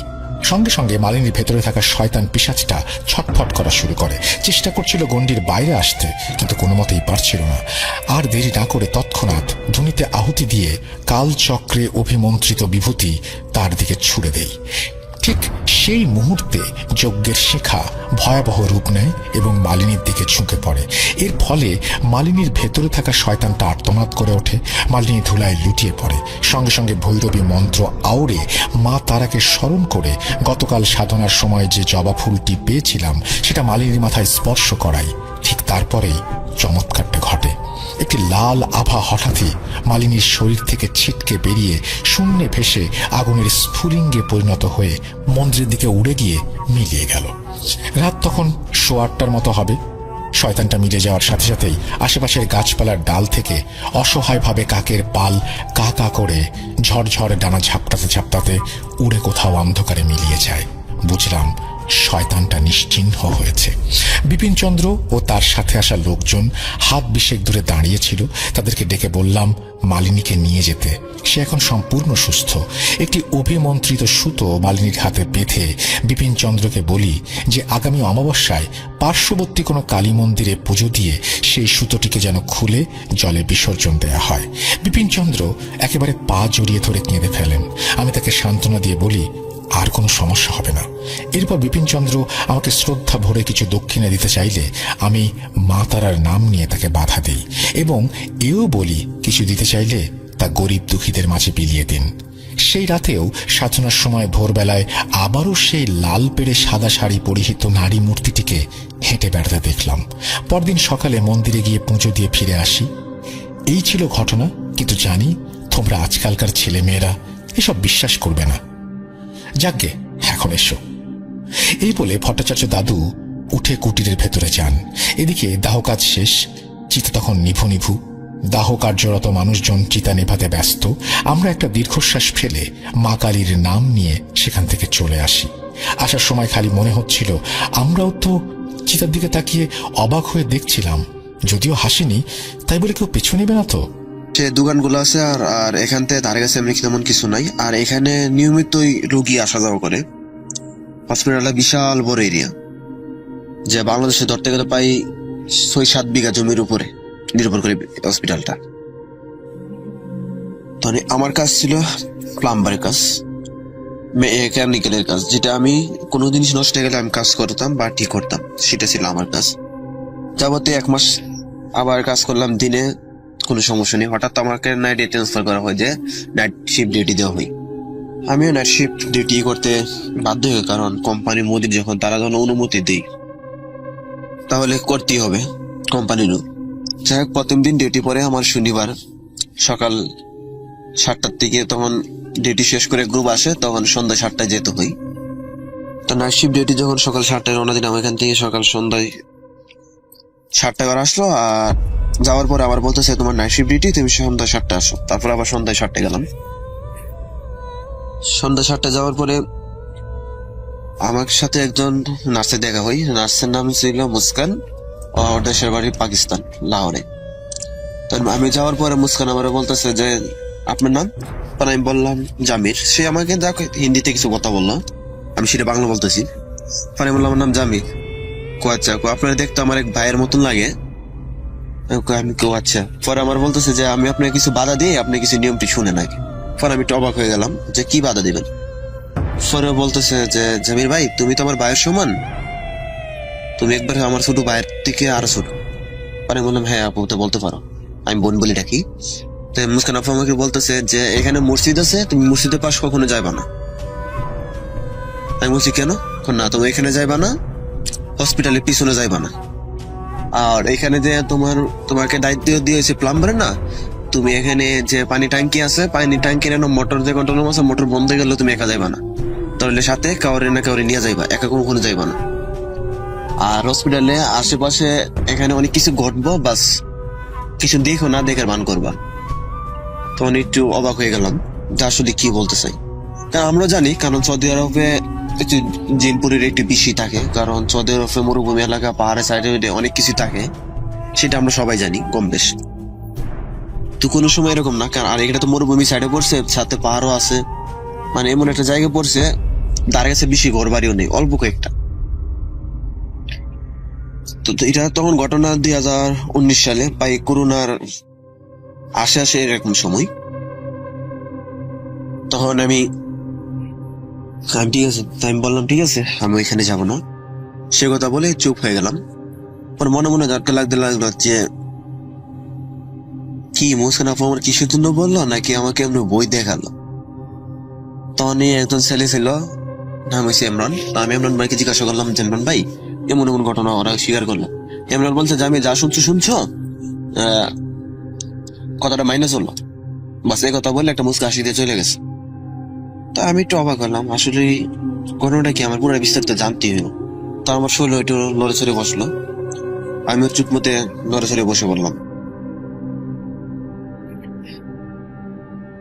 সঙ্গে সঙ্গে মালিনীর ভেতরে থাকা শয়তান পিশাচটা ছটফট করা শুরু করে। চেষ্টা করছিল গণ্ডির বাইরে আসতে, কিন্তু কোনো মতেই পারছিল না। আর দেরি না করে তৎক্ষণাৎ ধুনিতে আহুতি দিয়ে কালচক্রে অভিমন্ত্রিত বিভূতি তার দিকে ছুড়ে দেই। ঠিক সেই মুহূর্তে যজ্ঞের শিখা ভয়াবহ রূপ নেয় এবং মালিনীর দিকে ঝুঁকে পড়ে। এর ফলে মালিনীর ভেতরে থাকা শয়তানটা আর্তনাদ করে ওঠে। মালিনী ধুলায় লুটিয়ে পড়ে। সঙ্গে সঙ্গে ভৈরবী মন্ত্র আওড়ে মা তারাকে স্মরণ করে গতকাল সাধনার সময় যে জবা ফুলটি পেয়েছিলাম সেটা মালিনীর মাথায় স্পর্শ করাই। ঠিক তারপরেই চমৎকারটা ঘটে। একটি লাল আভা হঠাৎই মালিনীর শরীর থেকে ছিটকে বেরিয়ে শূন্যে ভেসে আগুনের স্ফুলিঙ্গে পরিণত হয়ে মন্দিরের দিকে উড়ে গিয়ে মিলিয়ে গেল। রাত তখন 8:15টার মতো হবে। শয়তানটা মিলে যাওয়ার সাথে সাথেই আশেপাশের গাছপালার ডাল থেকে অসহায়ভাবে কাকের পাল কা কা করে ঝড়ঝড় ডানা ঝাপটাতে ঝাপটাতে উড়ে কোথাও অন্ধকারে মিলিয়ে যায়। বুঝলাম শয়তানটা নিশ্চিহ্ন হয়েছে। বিপিনচন্দ্র ও তার সাথে আসা লোকজন হাত বিশেক দূরে দাঁড়িয়েছিল। তাদেরকে ডেকে বললাম মালিনীকে নিয়ে যেতে। সে এখন সম্পূর্ণ সুস্থ। একটি অভিমন্ত্রিত সুতো মালিনীর হাতে বেঁধে বিপিনচন্দ্রকে বলি যে আগামী অমাবস্যায় পার্শ্ববর্তী কোনো কালী মন্দিরে পুজো দিয়ে সেই সুতোটিকে যেন খুলে জলে বিসর্জন দেয়া হয়। বিপিনচন্দ্র একেবারে পা জড়িয়ে ধরে কেঁদে ফেলেন। আমি তাকে সান্ত্বনা দিয়ে বলি আর কোনো সমস্যা হবে না। এরপর বিপিনচন্দ্র আমাকে শ্রদ্ধা ভরে কিছু দক্ষিণা দিতে চাইলে আমি মা তারার নাম নিয়ে তাকে বাধা দিই এবং এও বলি কিছু দিতে চাইলে তা গরিব দুঃখীদের মাঝে বিলিয়ে দিন। সেই রাতেও সাধনার সময় ভোরবেলায় আবারও সেই লাল পেড়ে সাদা শাড়ি পরিহিত নারী মূর্তিটিকে হেঁটে বেড়াতে দেখলাম। পরদিন সকালে মন্দিরে গিয়ে পুজো দিয়ে ফিরে আসি। এই ছিল ঘটনা, কিন্তু জানি তোমরা আজকালকার ছেলে মেয়েরা এসব বিশ্বাস করবে না। যাকে এখন এসো। এই বলে ভট্টাচার্য দাদু উঠে কুটিরের ভেতরে যান। এদিকে দাহ কাজ শেষ। চিতা তখন নিভু নিভু, দাহ কার্যরত মানুষজন চিতা নেভাতে ব্যস্ত। আমরা একটা দীর্ঘশ্বাস ফেলে মা কালীর নাম নিয়ে সেখান থেকে চলে আসি। আসার সময় খালি মনে হচ্ছিল আমরাও তো চিতার দিকে তাকিয়ে অবাক হয়ে দেখছিলাম, যদিও হাসিনি, তাই বলে কেউ পিছু নেবে না তো। যে দোকানগুলো আছে আর এখান থেকে ধারে কাছে এমনি তেমন কিছু নাই। আর এখানে নিয়মিতই রোগী আসা যাওয়া করে। হসপিটালটা বিশাল বড় এরিয়া, যে বাংলাদেশে ধরতে গেলে প্রায় ৬-৭ বিঘা জমির উপরে নির্ভর করে হসপিটালটা। তো আমার কাজ ছিল প্লাম্বারের কাজ, মেকানিক্যালের কাজ, যেটা আমি কোনো জিনিস নষ্ট হয়ে গেলে আমি কাজ করতাম বা ঠিক করতাম, সেটা ছিল আমার কাজ। যাবতীয় 1 মাস আবার কাজ করলাম দিনে, কোনো সমস্যা নেই। হঠাৎ আমাকে নাইটে ট্রান্সফার করা হয়, যে নাইট শিফট ডিউটি দেওয়া হয়। আমিও নাইট শিফট ডিউটি করতে বাধ্য হই, কারণ কোম্পানি মোদির যখন তারা যখন অনুমতি দেয় তাহলে করতেই হবে কোম্পানিরও। যাই হোক, প্রথম দিন ডিউটি পরে আমার শনিবার সকাল 7টার থেকে, তখন ডিউটি শেষ করে গ্রুপ আসে, তখন সন্ধ্যা 7টায় যেতে হয়। তো নাইট শিফট ডিউটি যখন সকাল 7টায় রওনা দিন, আমি এখান থেকে সকাল সন্ধ্যায় 7টা করে আসলো। আর যাওয়ার পরে আবার বলতেছে তোমার নাইট শিফট ডিউটি, তুমি সন্ধ্যা 7টা আসো। তারপর আবার সন্ধ্যায় 7টায় গেলাম। সন্ধ্যা 7টায় যাওয়ার পরে আমার সাথে একজন নার্সের দেখা হয়। নার্সের নাম ছিল মুস্কান, ওর দেশের বাড়ি পাকিস্তান, লাহোরে। তো আমি যাওয়ার পরে মুস্কান আমার বলতেছে যে আপনার নাম? আমি বললাম জামির। সে আমাকে হিন্দিতে কিছু কথা বললো, আমি সেটা বাংলা বলতেছি। পরে বললাম আমার নাম জামির। আচ্ছা, আপনার দেখতে আমার এক ভাইয়ের মতন লাগে। আমি আচ্ছা। পরে আমার বলতেছে যে আমি আপনাকে কিছু বাধা দিই, আপনি কিছু নিয়মটি শুনে নাকি। পরে আমি একটু অবাক হয়ে গেলাম যে কি বাধা দিবেন। পরে বলতেছে যে জামির ভাই, তুমি তো আমার ভাইয়ের সমান, তুমি একবার আমার ছোট ভাইয়ের থেকে আরো ছোট। পরে বললাম হ্যাঁ আপু, তো বলতে পারো, আমি বোন বলি ডাকি। তো মুস্কান আপু আমাকে বলতেছে যে এখানে মসজিদ আছে, তুমি মসজিদের পাশ কখনো যাইবা না। আমি বলছি কেন? না, তুমি এখানে যাইবা না, হসপিটালের পিছনে যাইবা না। আর এখানে যে তোমাকে দায়িত্ব দিয়েছে প্লাম্বারের না, তুমি এখানে যে পানি ট্যাঙ্কি আছে, পানি ট্যাঙ্কির মোটর যে কন্ট্রোল আছে, মোটর বন্ধ হয়ে গেলে তুমি একা যাইবা না, তাহলে সাথে কাউরে না কাউরে নিয়ে যাইবা, একা কখনো যাইবা না। আর হসপিটালে আশেপাশে এখানে অনেক কিছু ঘটবো, বাস কিছু দেখো না, দেখার ভান করবা। তখন একটু অবাক হয়ে গেলাম যে আসলে কি বলতে চাই। কারণ আমরা জানি, কারণ সৌদি আরবে একটু জিনপুরের একটু বেশি থাকে, কারণ সৌদি আরবে মরুভূমি এলাকা, পাহাড়ের সাইডে অনেক কিছু থাকে, সেটা আমরা সবাই জানি কম বেশ। তো কোনো সময় এরকম না, কারণ আর এখানে তো মরুভূমি সাইডে পড়ছে, সাথে পাহাড়ও আছে, মানে এমন একটা জায়গায় পড়ছে তার কাছে বেশি ঘর বাড়িও নেই, অল্প কয়েকটা। তো এটা তখন ঘটনা 2019 সালে, প্রায় করোনার আসে এরকম সময়। তখন আমি ঠিক আছে, আমি বললাম ঠিক আছে, আমি ওইখানে যাবো না, সে কথা বলে চুপ হয়ে গেলাম। পর মনে মনে ধাক্কা লাগলো যে কি মুস্কান আপু আমার কিসের জন্য বললো, নাকি আমাকে এমনি বই দেখালো। তখন একজন ছেলে ছিল, নাম হয়েছে ইমরান। আমি ইমরান ভাইকে জিজ্ঞাসা করলাম যে ইমরান ভাই এমন এমন ঘটনা, ওরা স্বীকার করলো। ইমরান বলছে যে আমি যা শুনছো কথাটা মাইনে চললো, বাস এই কথা বলে একটা মুস্কা হাসি দিয়ে চলে গেছে। তা আমি একটু অবাক হলাম, আসলে ঘটনাটা কি, আমার পুরো বিস্তারিত জানতে হইল। তো আমার শরীর একটু লড়ে চড়ে বসলো, আমিও চুপ মতে লড়ে চড়ে বসে বললাম।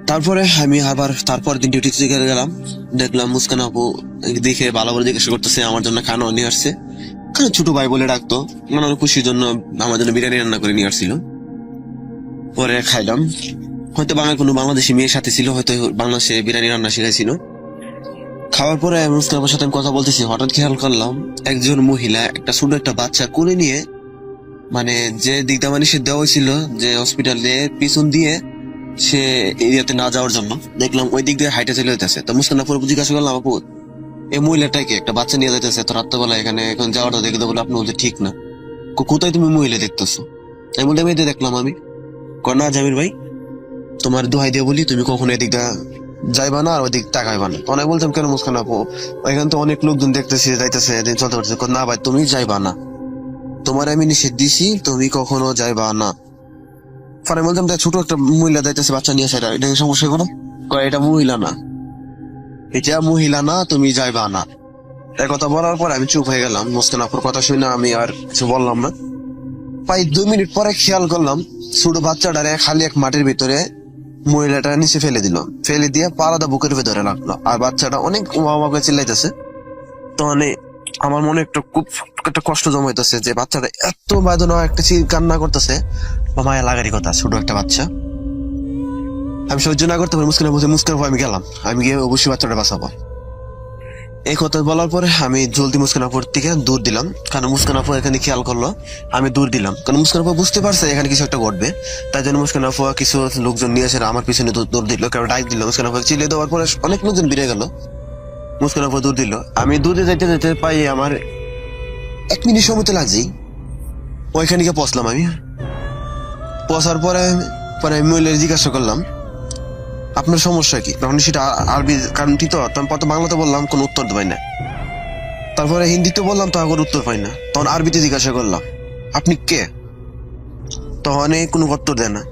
তারপরে আমি আবার তারপর দিন ডিউটি থেকে গেলাম, দেখলাম মুস্কান আপু দেখে ভালো করে জিজ্ঞাসা করতেছে, আমার জন্য খানা নিয়ে আসছে, কারণ ছোট ভাই বলে ডাকতো, নানার খুশির জন্য আমার জন্য বিরিয়ানি রান্না করে নিয়ে আসছিল। পরে খাইলাম, হয়তো কোনো বাংলাদেশি মেয়ের সাথে ছিল, হয়তো বাংলাদেশে বিরিয়ানি রান্না শিখাইছিল। খাওয়ার পরে মুস্কান আপুর সাথে আমি কথা বলতেছি, হঠাৎ খেয়াল করলাম একজন মহিলা একটা ছোট একটা বাচ্চা কোলে নিয়ে, মানে যে দিকটা মানে সে দেওয়া হয়েছিল যে হসপিটালে পিছন দিয়ে সে এরিয়াতে না যাওয়ার জন্য, দেখলাম ওই দিক দিয়ে হাইটে চলে যেতেছে। তো মুস্কান আপুর জিজ্ঞাসা করলাম, আপু এই মহিলাটাকে একটা বাচ্চা নিয়ে যাইতেছে তো রাত্রেবেলা, এখানে এখন যাওয়াটা দেখে বলে আপনি বলতে ঠিক না, কোথায় তুমি মহিলা দেখতেছো? আমি বলতে মেয়েদের দেখলাম। আমি না জামির ভাই, তোমার দোহাই দিয়ে বলি, তুমি কখনো এদিক দিয়ে যাইবা না আর ওই দিক তাকাইবা না। অনেক বলতাম কেন মুস্কান আপু, ওইখানে তো অনেক লোকজন দেখতেছে যাইতেছে চলতে পারছে। না ভাই তুমি যাইবা না, তোমার আমি নিষেধ দিছি, তুমি কখনো যাইবা না। পরে বলতাম ছোট একটা মহিলা যাইতেছে বাচ্চা নিয়ে, সেটা এটা সমস্যা কোনো, এটা মহিলা না, এটা মহিলা না, তুমি যাইবা না। এই কথা বলার পর আমি চুপ হয়ে গেলাম। মুস্কান আপুর কথা শুনে আমি আর কিছু বললাম না। প্রায় 2 মিনিট পরে খেয়াল করলাম ছোট বাচ্চাটারে খালি এক মাটির ভিতরে মহিলাটা নিচে ফেলে দিল, ফেলে দিয়ে পালাদা বুকের ভেতরে রাখলো, আর বাচ্চাটা অনেক ওয়া চিল্লাইতেছে। তো মানে আমার মনে খুব একটা কষ্ট জমাইতেছে যে বাচ্চাটা এত বেদনা একটা কান্না করতেছে, মায়া লাগারই কথা, ছোট একটা বাচ্চা। আমি সহ্য না করতে পারি, মুস্কানের পর আমি গেলাম, আমি গিয়ে অবশ্যই বাচ্চাটা বাঁচাবো। এই কথা বলার পরে আমি জলদি মুস্কানাপুর থেকে দূর দিলাম, কারণ মুস্কানাপুর এখানে খেয়াল করলো আমি দূর দিলাম, কারণ মুস্কানাপুর বুঝতে পারছে এখানে কিছু একটা ঘটবে। তাই জন্য মুস্কানাপুর কিছু লোকজন নিয়ে এসে আমার পিছনে দৌড় দিল, কারণ ডাক দিল। মুস্কানাপুর চিলে দেওয়ার পরে অনেক লোকজন বেড়ে গেল, মুস্কানাপুর দূর দিল। আমি দূরে যাইতে যেতে পাই আমার 1 মিনিট সময় তো লাগছেই। ওইখানে গিয়ে পৌঁছলাম। আমি পৌঁছার পরে আমি মহিলার জিজ্ঞাসা করলাম আপনার সমস্যা কি, তখন সেটা আরবি কারণটি তো কত বাংলাতে বললাম, কোনো উত্তর পাই না। তারপরে হিন্দিতে বললাম, তো কোনো উত্তর পাই না। তখন আরবিতে জিজ্ঞাসা করলাম আপনি কে, তখন কোনো উত্তর দেয় না,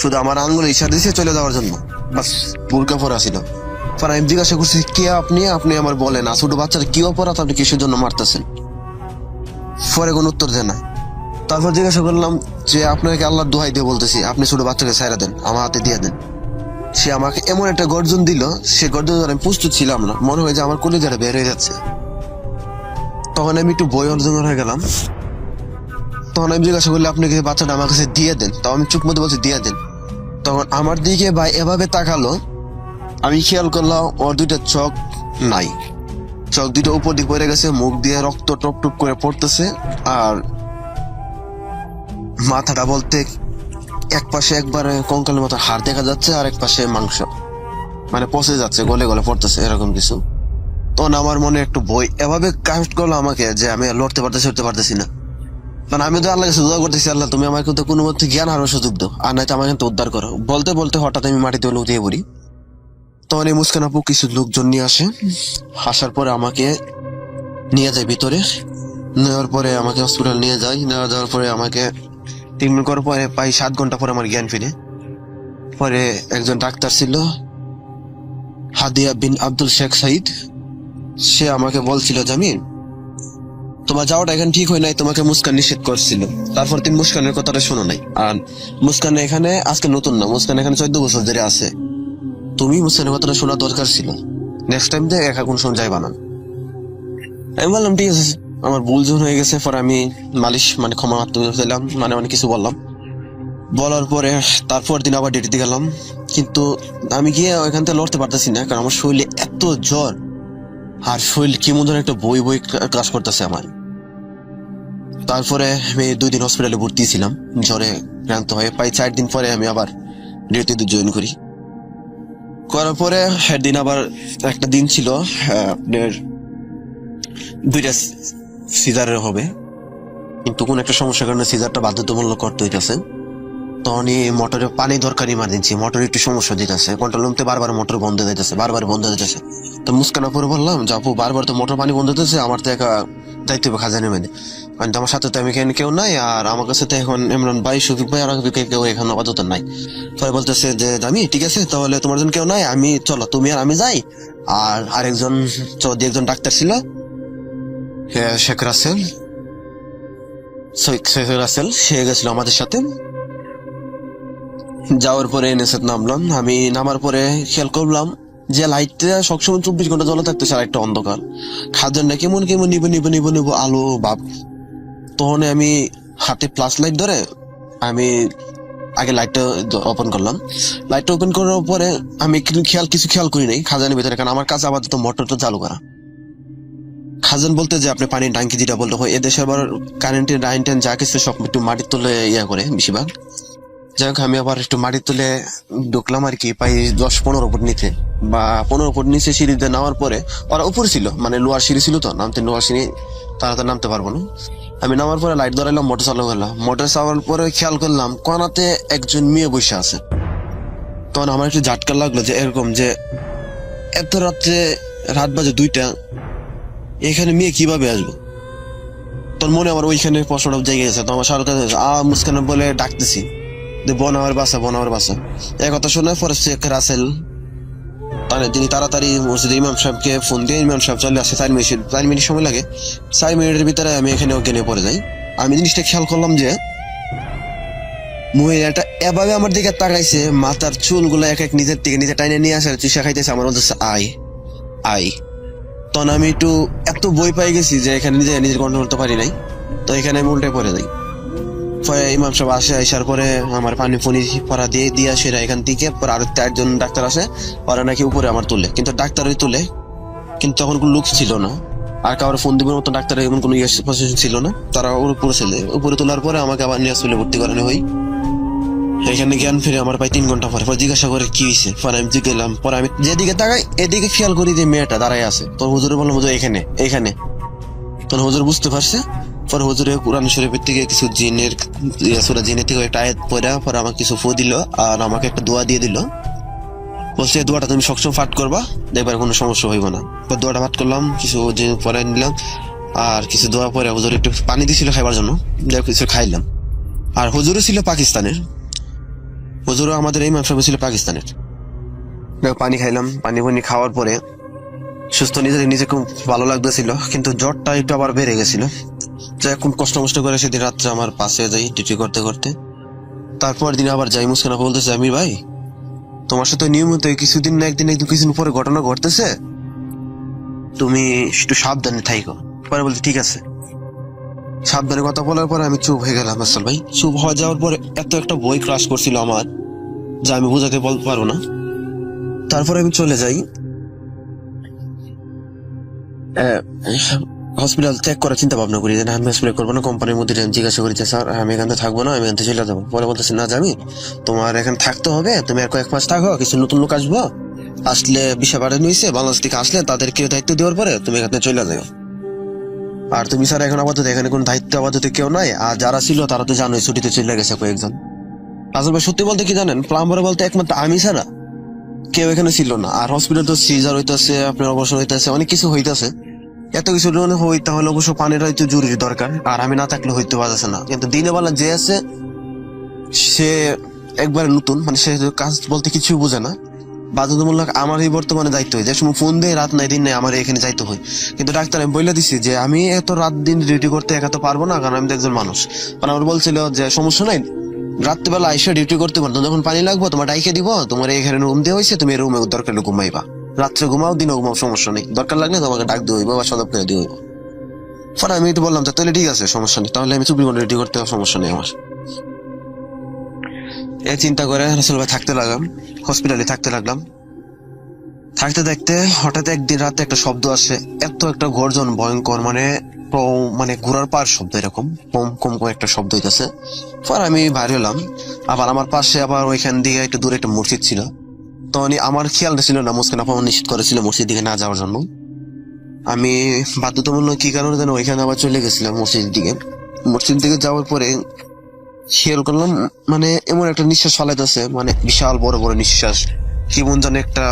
শুধু আমার আঙ্গুলে ইশারা দিয়েছে চলে যাওয়ার জন্য, বাস বোরকা পরা ছিল। পরে আমি জিজ্ঞাসা করছি কে আপনি, আপনি আমার বলেন ছোট বাচ্চারা কি অপরাধ, আপনি কিসের জন্য মারতেছেন। পরে কোনো উত্তর দেয় না। তারপর জিজ্ঞাসা করলাম যে আপনাকে আল্লাহর দোহাই দিয়ে বলতেছি আপনি ছোট বাচ্চাকে ছাইরা দেন, আমার হাতে দিয়ে দেন। সে আমাকে এমন একটা গর্জন দিল, সে গর্জন আমি প্রস্তুত ছিলাম না, মনে হয় যে আমার কলিজাটা বের হয়ে যাচ্ছে। তখন আমি একটু ভয় অর্জন হয়ে গেলাম। তখন আমি জিজ্ঞাসা করলে আপনাকে বাচ্চাটা আমার কাছে দিয়ে দেন, তখন আমি চুপ মধ্যে বলছি দিয়ে দেন। তখন আমার দিকে ভাই এভাবে তাকালো, আমি খেয়াল করলাম ওর 2টা চোখ নাই, চোখ 2টা উপর দিকে পড়ে গেছে, মুখ দিয়ে রক্ত টপ টপ করে পড়তেছে, আর মাথাটা বলতে এক পাশে একবারে কঙ্কালের মতো হাড় দেখা যাচ্ছে, আর এক পাশে মাংস মানে পচে যাচ্ছে, গলে গলে পড়তেছে, এরকম কিছু। তখন আমার মনে একটু ভয় এভাবে কাজ করলো আমাকে যে আমি লড়তে পারতেছি না। কারণ আমি তো আল্লাহকে দোয়া করতেছি, আল্লাহ তুমি আমাকে তো কোনো মধ্যে জ্ঞান হারানোর সুযোগ দাও, আর নয়তো আমাকে কিন্তু উদ্ধার করো। বলতে বলতে হঠাৎ আমি মাটিতে লুটিয়ে পড়ি। তখন এই মুস্কান আপু কিছু লোকজন নিয়ে আসে, আসার পরে আমাকে নিয়ে যায় ভিতরে, নেওয়ার পরে আমাকে হসপিটাল নিয়ে যাওয়ার পরে আমাকে ট্রিটমেন্ট করার পরে প্রায় 7 ঘন্টা পরে আমার জ্ঞান ফিরে। পরে একজন ডাক্তার ছিল হাদিয়া বিন আব্দুল শেখ সাইদ, সে আমাকে বলছিল জামিন তোমার যাওয়াটা এখানে ঠিক হয় নাই, তোমাকে মুস্কান নিষেধ করছিল। তারপর তুমি মুস্কানের কথাটা শোনো নাই, আর মুস্কান এখানে আজকে নতুন না, মুস্কান এখানে 14 বছর ধরে আছে, তুমি মুস্কানের কথাটা শোনা দরকার ছিল, নেক্সট টাইম দিয়ে একা কোন সময় যাইবা না। আমি বললাম ঠিক আছে, আমার ভুল যখন হয়ে গেছে। পরে আমি মালিশ মানে ক্ষমা দিলাম, মানে অনেক কিছু বললাম। বলার পরে তারপর দিন আবার ডিউটিতে গেলাম, কিন্তু আমি গিয়ে ওইখান থেকে লড়তে পারতেছি না, কারণ আমার শরীরে এত জ্বর, আর শরীর কেমন ধরে একটা বই কাজ করতেছে আমার। তারপরে আমি 2 দিন হসপিটালে ভর্তি ছিলাম জ্বরে ক্লান্ত হয়ে। প্রায় 4 দিন পরে আমি আবার ডিউটিতে জয়েন করার পরে দিন আবার একটা দিন ছিল আপনার 2টা সিজারের হবে, কিন্তু কোন একটা সমস্যার কারণে সিজারটা বাধ্যতামূলক করতে হইতেছে। তখন মোটরে পানি দরকার, ইমার্জেন্সি মোটরে একটু সমস্যা দিতেছে, কন্ট্রোল রুমতে বারবার মোটর বন্ধ হয়ে যাচ্ছে, বারবার বন্ধ হয়ে যাচ্ছে। তো মুস্কান আপুর বললাম যে আপু বারবার তো মোটর পানি বন্ধ হতেছে, আমার তো একা দায়িত্ব হবে খাজানে মেনে, কারণ আমার সাথে তো আমি এখানে কেউ নাই, আর আমার কাছে তো এখন ইমরান ভাই, শফিক ভাই আর কেউ এখন আপাতত নাই। পরে বলতেছে যে আমি ঠিক আছে, তাহলে তোমার জন্য কেউ নাই, আমি চলো তুমি আর আমি যাই। আর আরেকজন চৌধুরী একজন ডাক্তার ছিল শেখ রাসেল, সে গেছিল আমাদের সাথে। যাওয়ার পরে এনএসএ নামলাম। আমি নামার পরে খেয়াল করলাম যে লাইটটা সবসময় 24 ঘন্টা জ্বলা থাকতেছে, আর একটা অন্ধকার, খাদ্যটা কেমন নিবো আলো ভাব। তখন আমি হাতে প্লাস লাইট ধরে আমি আগে লাইটটা ওপেন করলাম। লাইটটা ওপেন করার পরে আমি কিছু খেয়াল করি নাই খাজানের ভিতরে, কারণ আমার কাছে আপাতত মোটরটা চালু করা। খাজান বলতে যে আপনি পানির ট্যাঙ্কি যেটা বলতে হয়, এদেশে আবার কারেন্টের লাইন টাইন যা কিছু সব একটু মাটির তুলে করে বেশিরভাগ। যাই হোক আমি আবার একটু মাটির তুলে ঢুকলাম আর কি, প্রায় 10-15 ফুট নিচে বা 15 ফুট নিচে সিঁড়িতে নামার পরে, ওরা উপর ছিল মানে লোহার সিঁড়ি ছিল, তো নামতে লোহার সিঁড়ি তারা তো নামতে পারবো না। আমি নামার পরে লাইট ধরাইলাম, মোটর চালু করলাম। মোটর চালানোর পরে খেয়াল করলাম কোনাতে একজন মেয়ে বসে আছে। তখন আমার একটু ঝাটকা লাগলো যে এরকম যে এত রাত্রে, রাত বাজে 2টা, এখানে মেয়ে কিভাবে আসবো। তোর মনে আমার ওইখানে প্রশ্নটা জায়গা গেছে। তো আমার সারতে মুস্কান বলে ডাকতেছি যে বনাওয়ার বাসা। এই কথা শুনে পরে শেখ রাসেল তিনি তাড়াতাড়ি মসজিদে ইমাম সাহেবকে ফোন দিয়ে ইমাম সাহেব চলে আসে। 4 মিনিট সময় লাগে। 4 মিনিটের ভিতরে আমি এখানে অজ্ঞানে পড়ে যাই। আমি জিনিসটা খেয়াল করলাম যে মহিলাটা এভাবে আমার দিকে তাকাইছে, মাথার চুলগুলো এক এক নিজের থেকে নিজে টাইনে নিয়ে আসে, চুষা খাইতেছে, আমার বলতেছে আই আই। তখন আমি একটু এত বই পাই গেছি যে এখানে নিজের কন্ট্রোল করতে পারি নাই। তো এখানে আমি উল্টে পড়ে যাই। পরে ইমাম সাহেব আসে, আসার পরে আমার পানি ফুনি পরা দিয়ে আসে এখান থেকে। পরে আরো 4 জন ডাক্তার আসে, ওরা নাকি উপরে আমার তুলে, কিন্তু ডাক্তারই তুলে, কিন্তু তখন কোনো লুক ছিল না, আর কারোর ফোন দিবার মতো ডাক্তার এমন কোনো পজিশন ছিল না। তারা উপরে ছিল, উপরে তোলার পরে আমাকে আবার নিয়ে হসপিটালে ভর্তি করানো হই। এখানে জ্ঞান ফিরে আমার প্রায় 3 ঘন্টা পরে জিজ্ঞাসা করে কি হয়েছে। পরে আমি গেলাম, পরে আমি যেদিকে তাকাই এদিকে খেয়াল করি যে মেয়েটা দাঁড়ায় আছে। তোর হুজুরে বললাম হুজুর এখানে এখানে। তোর হুজুর বুঝতে পারছে। পরে হুজুরে কোরআন শরীফের থেকে কিছু জিনের সূরা জিনের থেকে একটা আয়াত পড়া, পরে আমাকে কিছু ফু দিল আর আমাকে একটা দোয়া দিয়ে দিল। বলছে এই দোয়াটা তুমি সবসময় পাঠ করবা, দেখবার কোনো সমস্যা হইব না। দোয়াটা পাঠ করলাম, কিছু জিনিস পরে নিলাম, আর কিছু দোয়া পরে হুজুর একটু পানি দিছিল খাইবার জন্য, কিছু খাইলাম। আর হুজুরও ছিল পাকিস্তানের, হুজুরও আমাদের এই ইমাম সাহেব ছিল পাকিস্তানের। পানি খাইলাম, পানি খাওয়ার পরে সুস্থ নিজে খুব ভালো লাগতেছিল, কিন্তু জ্বরটা একটু আবার বেড়ে গেছিল। যাই খুব কষ্ট করে সেদিন রাত্রে আমার পাশে যাই ডিউটি করতে করতে। তারপর দিন আবার যাই, মুস্কানা বলতেছে আমির ভাই তোমার সাথে নিয়মিত কিছুদিন না একদিন কিছুদিন পরে ঘটনা ঘটতেছে, তুমি একটু সাবধানে থাইকো। পরে বলতে ঠিক আছে। সাবধানে কথা বলার পরে আমি চুপ হয়ে গেলাম। আসল ভাই চুপ হয়ে যাওয়ার পরে এত একটা বই ক্রাশ করছিল আমার, যা আমি বোঝাতে পারবো না। তারপরে আমি চলে যাই হসপিটাল ত্যাগ করার চিন্তা ভাবনা করি, যে না আমি হসপিটাল করবো না। কোম্পানির মধ্যে জিজ্ঞাসা করি যে স্যার আমি এখান থেকে থাকবো না, আমি এখান থেকে চলে যাবো। পরে বলতেছি না যাবি, তোমার এখানে থাকতে হবে, তুমি আর কয়েক মাস থাকো, কিছু নতুন লোক আসবো, আসলে বিষয় বাড়ানো হয়েছে, বাংলাদেশ থেকে আসলে তাদেরকে দায়িত্ব দেওয়ার পরে তুমি এখানে চলে যাও। আর তুমি স্যার এখন আপাতত এখানে কোনো দায়িত্ব আপাতত কেউ নাই, আর যারা ছিল তারা তো জানোই ছুটিতে চলে গেছে কয়েকজন। আসল ভাই সত্যি বলতে কি জানেন, প্লাম্বার বলতে একমাত্র আমি ছাড়া কেউ এখানে ছিল না। আর হসপিটাল তো সিজার হইতেছে, আপনার অবসর হইতেছে, অনেক কিছু হইতেছে। এত কিছু হইতে হলে অবশ্য পানির হয়তো জরুরি দরকার, আর আমি না থাকলে হইতে পারছে না। কিন্তু দিনের বেলা যে আছে সে একবারে নতুন, মানে সে কাজ বলতে কিছু বোঝে না। বাধ্যতামূলক আমার এই বর্তমানে দায়িত্ব হয়, যে সময় ফোন দেয় রাত নাই দিন নাই আমার এখানে যাইতে হয়। কিন্তু ডাক্তার আমি বলে দিছি যে আমি এত রাত দিন ডিউটি করতে একা তো পারবো না, কারণ আমি তো একজন মানুষ। কারণ আমার বলছিল যে সমস্যা নাই, রাত্রিবেলা আইসা ডিউটি করতে পারতো, যখন পানি লাগবো তোমার ডাইকে দিব, তোমার এখানে রুম দেওয়া হয়েছে, তুমি রুমে দরকার ঘুমাইবা, রাত্রে ঘুমাও দিনও ঘুমাও, সমস্যা নেই, দরকার লাগলে তোমাকে ডাক দিয়ে হইব বা সদব করে দিয়ে হইব। পরে আমি একটু বললাম তাহলে ঠিক আছে সমস্যা নেই, তাহলে আমি 24 ঘন্টা ডিউটি করতে হবে, সমস্যা নেই আমার। এই চিন্তা করে রাসেল ভাই থাকতে লাগলাম, হসপিটালে থাকতে লাগলাম। থাকতে থাকতে হঠাৎ একদিন রাতে একটা শব্দ আসে, এত একটা গর্জন ভয়ঙ্কর, মানে ঘোড়ার পায়ের শব্দ, এরকম কম কম করে একটা শব্দ হইতেছে। পর আমি বাইরে হলাম, আবার আমার পাশে আবার ওইখান দিকে একটু দূরে একটা মসজিদ ছিল। তখন আমার খেয়াল ছিল না, মুস্কান আপা নিষেধ করেছিল মসজিদ দিকে না যাওয়ার জন্য। আমি বাধ্যতামূলক কি কারণে যেন ওইখানে আবার চলে গেছিলাম মসজিদ দিকে। মসজিদ দিকে যাওয়ার পরে খেয়াল করলাম মানে এমন একটা নিঃশ্বাস ফালাইতেছে, মানে বিশাল বড় বড় নিঃশ্বাস, কেমন যেন একটা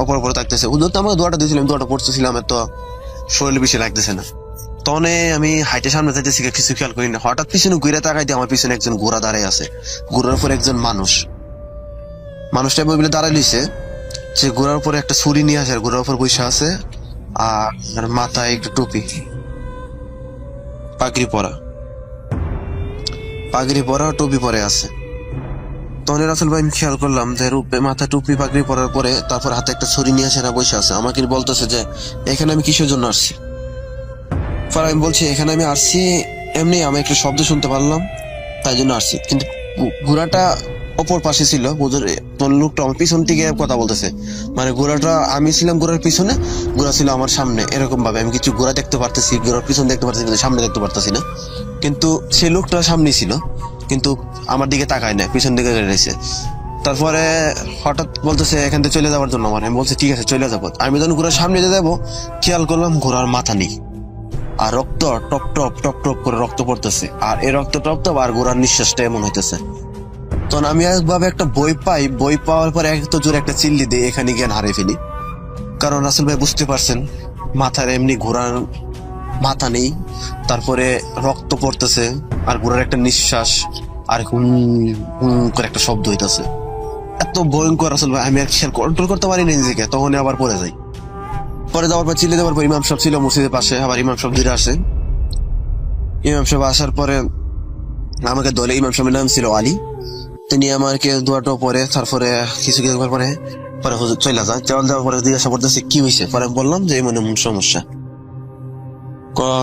অপর অপর থাকতেছে। হুজুর তো আমাকে দোয়াটা দিয়েছিলাম, দোয়াটা পড়তেছিলাম, এত শরীরে বেশি লাগতেছে না। তখন আমি হাইটে সামনে যাইতেছি, কিছু খেয়াল করি না, হঠাৎ পিছনে ঘুরে তাকাই দিয়ে আমার পিছনে একজন ঘোড়া দাঁড়ায় আছে, ঘোড়ার উপর একজন মানুষটা বলে দাঁড়ায় লইছে, যে ঘোড়ার উপরে একটা ছুরি নিয়ে আসে, আর ঘোড়ার উপর বসে আছে, আর মাথায় একটু টুপি, পাগড়ি পরা টুপি পরে আছে। তখন রাসেল ভাই আমি খেয়াল করলাম যে মাথা টুপি পাগড়ি পরার পরে তারপর হাতে একটা ছুরি নিয়ে আসে না বসে আছে। আমাকে বলতেছে যে এখানে আমি কিসের জন্য আসছি। পরে আমি বলছি এখানে আমি আসছি এমনি, আমি একটা শব্দ শুনতে পারলাম তাই জন্য আসছি। কিন্তু ঘোড়াটা অপর পাশে ছিল, তোর লোকটা আমার পিছন থেকে কথা বলতেছে, মানে ঘোড়াটা আমি ছিলাম ঘোড়ার পিছনে, ঘোড়া ছিল আমার সামনে, এরকম ভাবে আমি কিছু ঘোড়া দেখতে পারতেছি, ঘোড়ার পিছন দেখতে পারতেছি, কিন্তু সামনে দেখতে পারতেছি না। কিন্তু সে লোকটা সামনে ছিল, কিন্তু আমার দিকে তাকায় না, পিছন দিকে রয়েছে। তারপরে হঠাৎ বলতেছে এখান থেকে চলে যাওয়ার জন্য আমার। আমি বলছি ঠিক আছে চলে যাবো। আমি যখন ঘোড়ার সামনে যাবো খেয়াল করলাম ঘোড়ার মাথা নেই, আর রক্ত টপ টপ টপ টপ করে রক্ত পড়তেছে, আর এই রক্ত টপ টপ আর ঘোড়ার নিঃশ্বাসটা এমন হইতেছে। তখন আমি একভাবে একটা বই পাওয়ার পরে এত জোরে একটা চিল্লি দিয়ে এখানে জ্ঞান হারিয়ে ফেলি। কারণ রাসেল ভাই বুঝতে পারছেন মাথার এমনি ঘোড়ার মাথা নেই, তারপরে রক্ত পড়তেছে, আর ঘোড়ার একটা নিঃশ্বাস, আর হুম হুম করে একটা শব্দ হইতেছে, এত ভয়ঙ্কর রাসেল ভাই আমি আর খেয়াল কন্ট্রোল করতে পারিনি নিজেকে। তখন আবার পরে যাই, পরে যাওয়ার পর চিল্লে দেওয়ার পর ইমাম সাহেব ছিল মসজিদের পাশে, আবার ইমাম সাহেব ধীরে আসে। ইমাম সাহেব আসার পরে আমাকে দলে, ইমাম সাহেবের নাম ছিল আলী, তিনি আমাকে দোয়াটা পরে তারপরে কিছু কিছু পরে পরে হুজুর চলে যায়, চলে যাওয়ার পরে জিজ্ঞাসা করতেছে কি হয়েছে। পরে আমি বললাম যে এমন এমন সমস্যা।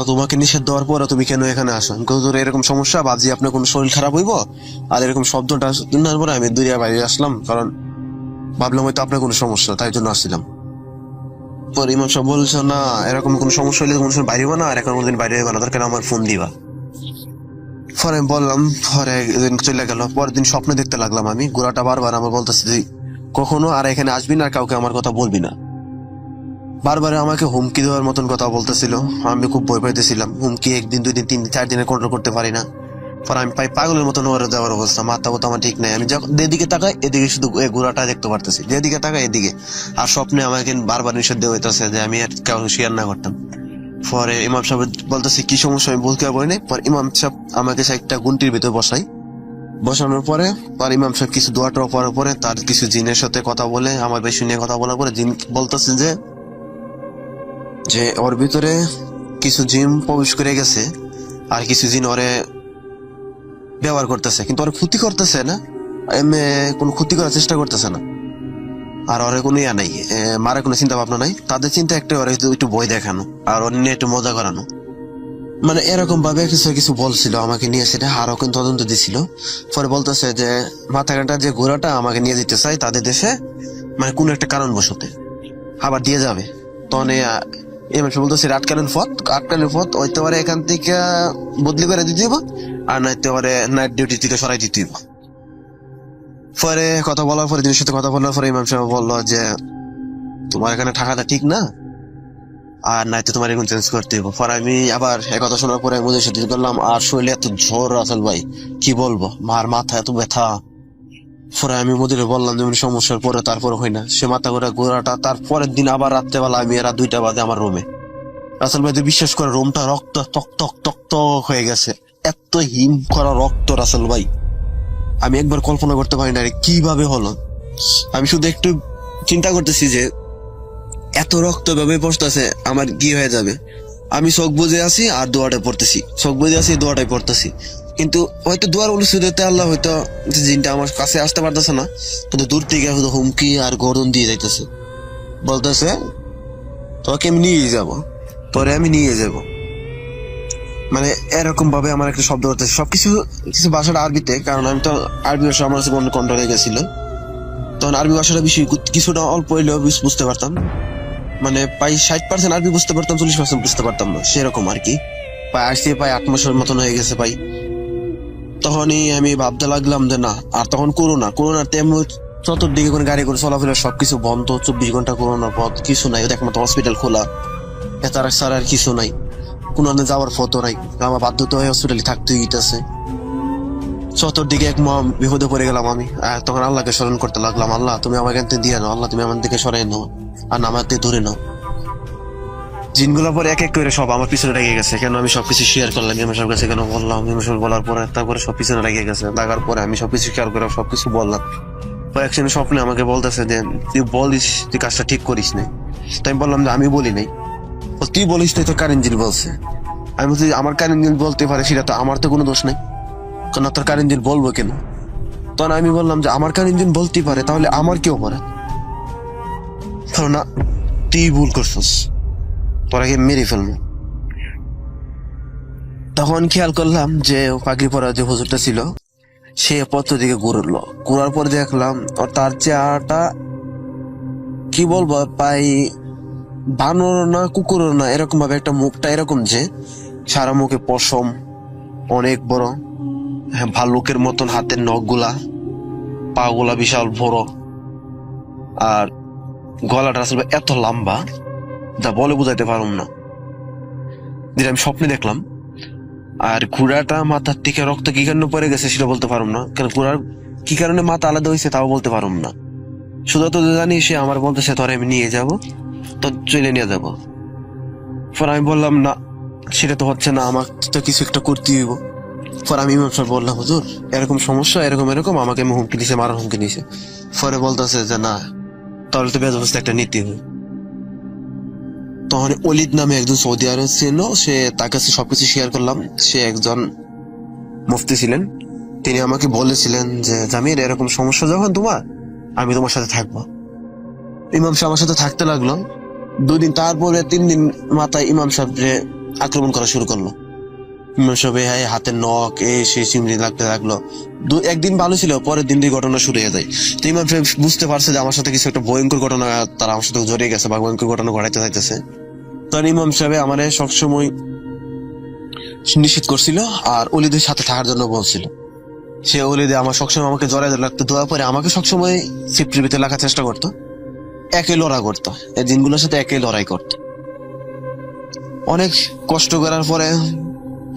তোমাকে নিষেধ দেওয়ার পরে তুমি কেন এখানে আসো? আমি কই, হুজুর এরকম সমস্যা, ভাবছি আপনার কোনো শরীর খারাপ হইব আর এরকম শব্দটা শোনার পরে আমি দূরে বাইরে আসলাম, কারণ ভাবলাম হয়তো আপনার কোনো সমস্যা, তাই জন্য আসছিলাম। পরে ইমাম সাহেব বলছো না এরকম কোনো সমস্যা হলে কোনো সময় বাইরে হইবা না, আর এখন কোনদিন বাইরে হইবা না, দরকার আমার ফোন দিবা। পরে আমি বললাম, পরে একদিন চলে গেল। পরের দিন স্বপ্নে দেখতে লাগলাম আমি, ঘোড়াটা বারবার আমার বলতেছে যে কখনো আর এখানে আসবি না, আর কাউকে আমার কথা বলবি না। বারবার আমাকে হুমকি দেওয়ার মতন কথা বলতেছিল। আমি খুব ভয় পাইতেছিলাম। হুমকি 1 দিন 2 দিন 3 দিন 4 দিনে কন্ট্রোল করতে পারি না। পরে আমি পাই পাগলের মতন ওরে যাওয়ার অবস্থা, মাথা কথা আমার ঠিক নাই। আমি যখন যেদিকে তাকাই এদিকে শুধু এই ঘোড়াটা দেখতে পারতেছি, যেদিকে তাকাই এদিকে। আর স্বপ্নে আমাকে বারবার নিষেধ দেওয়া হইতেছে যে আমি আর কাউকে শেয়ার না করতাম। পরে ইমাম সাহেব বলতেছে কি সমস্যা, আমি বলতে পারি নাই। পরে ইমাম সাহেব আমাকে একটা গুন্টির ভিতরে বসানোর পরে ইমাম সাহেব কিছু দোয়াটা পড়ার পরে তার কিছু জিনের সাথে কথা বলে আমার বেশি নিয়ে কথা বলার পরে জিন বলতেছে যে ওর ভিতরে কিছু জিন প্রবেশ করে গেছে, আর কিছু জিন ওরে ব্যবহার করতেছে, কিন্তু ওর ক্ষতি করতেছে না, এমনি কোনো ক্ষতি করার চেষ্টা করতেছে না। আর ওরে কোনো ইয়া নাই, মারা কোনো চিন্তা ভাবনা নাই। তাদের চিন্তা একটা, ওরা একটু ভয় দেখানো আর ওর নিয়ে একটু মজা করানো। মানে এরকম ভাবে কিছু কিছু বলছিল আমাকে নিয়ে, সেটা আরো কিন্তু তদন্ত দিছিল। পরে বলতেছে যে মাথা কাটা যে ঘোড়াটা আমাকে নিয়ে যেতে চাই তাদের দেশে, মানে কোন একটা কারণ বসতে আবার দিয়ে যাবে। তখন বলতেছে আটকালের পথ হইতে পারে এখান থেকে বদলি করে দিতে দিব, আর নাইতে পারে নাইট ডিউটি থেকে সরাই দিতে দিব। পরে কথা বলার পরে জিনিসের সাথে কথা বলার পরে ইমাম সাহেব বললো যে তোমার এখানে থাকাটা ঠিক না, আর নাইতে তোমার এখন চেঞ্জ করতে হবে। পরে আমি আবার কথা শোনার পরে মুদের সাথে করলাম, আর শরীরে এত ঝড় আসল ভাই কি বলবো, মার মাথা এত ব্যথা। পরে আমি মুদিরে বললাম যে সমস্যার পরে তারপরে হয় না, সে মাথা করে ঘোরাটা। তারপরের দিন আবার রাত্রেবেলা আমি এরা 2টা বাজে আমার রুমে, রাসেল ভাই বিশ্বাস করে রুমটা রক্ত টক টক টক টক হয়ে গেছে, এত হিম করা রক্ত রাসেল ভাই, আমি একবার কল্পনা করতে পারি না কিভাবে হলো। আমি শুধু একটু চিন্তা করতেছি যে এত রক্ত ভাবে পড়তেছে আমার কি হয়ে যাবে। আমি চোখ বুঝে আছি আর দোয়াটাই পড়তেছি, চোখ বুঝে আছি দোয়াটাই পড়তেছি, কিন্তু হয়তো দোয়ার অনুষ্ঠিতে আল্লাহ হয়তো জিনটা আমার কাছে আসতে পারতেছে না, কিন্তু দূর থেকে শুধু হুমকি আর গরম দিয়ে যাইতেছে, বলতেছে তোকে আমি নিয়ে যাব, পরে আমি নিয়ে যাব। মানে এরকম ভাবে আমার একটা শব্দ করতেছে, সবকিছু কিছু ভাষাটা আরবিতে, কারণ আমি তো আরবি ভাষা আমার কাছে কন্ট্রোল হয়ে গেছিল। তখন আরবি ভাষাটা বেশি কিছুটা অল্প হইলেও বুঝতে পারতাম, মানে প্রায় 60% আরবি বুঝতে পারতাম, 40% বুঝতে পারতাম না, সেরকম আর কি। প্রায় 8 মাসের মতন হয়ে গেছে ভাই। তখনই আমি ভাবতে লাগলাম যে না, আর তখন করোনার তেমন চতুর্দিকে কোনো গাড়ি করে চলাফেরা সবকিছু বন্ধ, 24 ঘন্টা করোনার পথ কিছু নাই, একমাত্র হসপিটাল খোলা, এছাড়া আর কিছু নাই, কোনো যাওয়ার পথও নাই। আমার বাধ্যতা হয়ে হসপিটালে থাকতেই হইতেছে। চতুর্দিকে এক মহা বিপদে পড়ে গেলাম আমি। আর তখন আল্লাহকে স্মরণ করতে লাগলাম, আল্লাহ তুমি আমাকে দিয়ে নাও, আল্লাহ তুমি আমার দিকে সরাই নাও, আর আমার দিকে ধরে নাও। জিনগুলো পরে এক এক করে সব আমার পিছনে লেগে গেছে, কেন আমি সবকিছু শেয়ার করলাম ইমাম সাহেবের কাছে, কেন বললাম ইমাম সাহেব বলার পরে তারপরে সব পিছনে লেগে গেছে। লাগার পরে আমি সবকিছু শেয়ার করে সবকিছু বললাম। পরে একদিন স্বপ্নে আমাকে বলতেছে যে তুই বলিস তুই কাজটা ঠিক করিস নাই। তাই আমি বললাম যে আমি বলি নাই। তুই বলিস নাই, তো কারেন্ট জিন বলছে। আমি বলছি আমার কারেন্ট জিন বলতে পারে, সেটা তো আমার তো কোনো দোষ নেই, কেন তোর কারেন্ট জিন বলবো কেন? তখন আমি বললাম যে আমার কারেন্ট জিন বলতেই পারে, তাহলে আমার কেউ পারে না, তুই ভুল করছিস, তোরাকে মেরে ফেলবো। তখন খেয়াল করলাম যে পাগড়ি পরা যে হুজুরটা ছিল সে পত্র দিকে ঘুরার পরে দেখলাম তার চেহারাটা কি বলবো, প্রায় বানর না কুকুরও না, এরকম ভাবে একটা মুখটা এরকম যে সারা মুখে পশম অনেক বড়, হ্যাঁ ভাল্লুকের মতন হাতের নখগুলা, পা গুলা বিশাল বড়, আর গলাটা আসলে এত লম্বা যা বলে বুঝাইতে পারলাম না, যেটা আমি স্বপ্নে দেখলাম। আর ঘোড়াটা মাথার থেকে রক্ত কি কারণে পড়ে গেছে সেটা বলতে পারলাম না, কারণ ঘোড়ার কি কারণে মাথা আলাদা হয়েছে তাও বলতে পারলাম না। শুধু তো জানি সে আমার বলতেছে তোর আমি নিয়ে যাব, তো চলে নিয়ে যাব। পর আমি বললাম না, সেটা তো হচ্ছে না, আমার তো কিছু একটা করতে হইব। পর আমি ইমাম সাহেব বললাম হুজুর এরকম সমস্যা, এরকম আমাকে হুমকি দিছে, মারার হুমকি দিছে। পরে বলতেছে যে না, তাহলে তো ব্যবস্থা একটা নিতে হবে। তখন অলিদ নামে একজন সৌদি আরব ছিল, সে তার কাছে সবকিছু শেয়ার করলাম। সে একজন মুফতি ছিলেন, তিনি আমাকে বলেছিলেন যে জামির, এরকম সমস্যা যখন তোমার, আমি তোমার সাথে থাকবো। ইমাম সাহেব আমার সাথে থাকতে লাগলো 2 দিন। তারপরে 3 দিন মাথায় ইমাম সাহেবকে আক্রমণ করা শুরু করলো। ইমাম সাহেব হাতের নখ সেই চিমড়ি লাগতে লাগলো। একদিন ভালো ছিল, পরের দিন দিয়ে ঘটনা শুরু হয়ে যায়। তো ইমাম সাহেব বুঝতে পারছে যে আমার সাথে কিছু একটা ভয়ঙ্কর ঘটনা তারা আমার সাথে জড়িয়ে গেছে বা ভয়ঙ্কর ঘটনা ঘটাইতে চাইতেছে। তখন ইমাম সাহেব আমার সবসময় নিষেধ করছিল আর অলিদের সাথে থাকার জন্য বলছিল। সে অলিদে আমার সবসময় আমাকে জড়াই লাগতো, দেওয়ার পরে আমাকে সবসময় সিফটির ভিতরে রাখার চেষ্টা করতো, একে লড়াই করতো, এই দিনগুলোর সাথে একে লড়াই করতো। অনেক কষ্ট করার পরে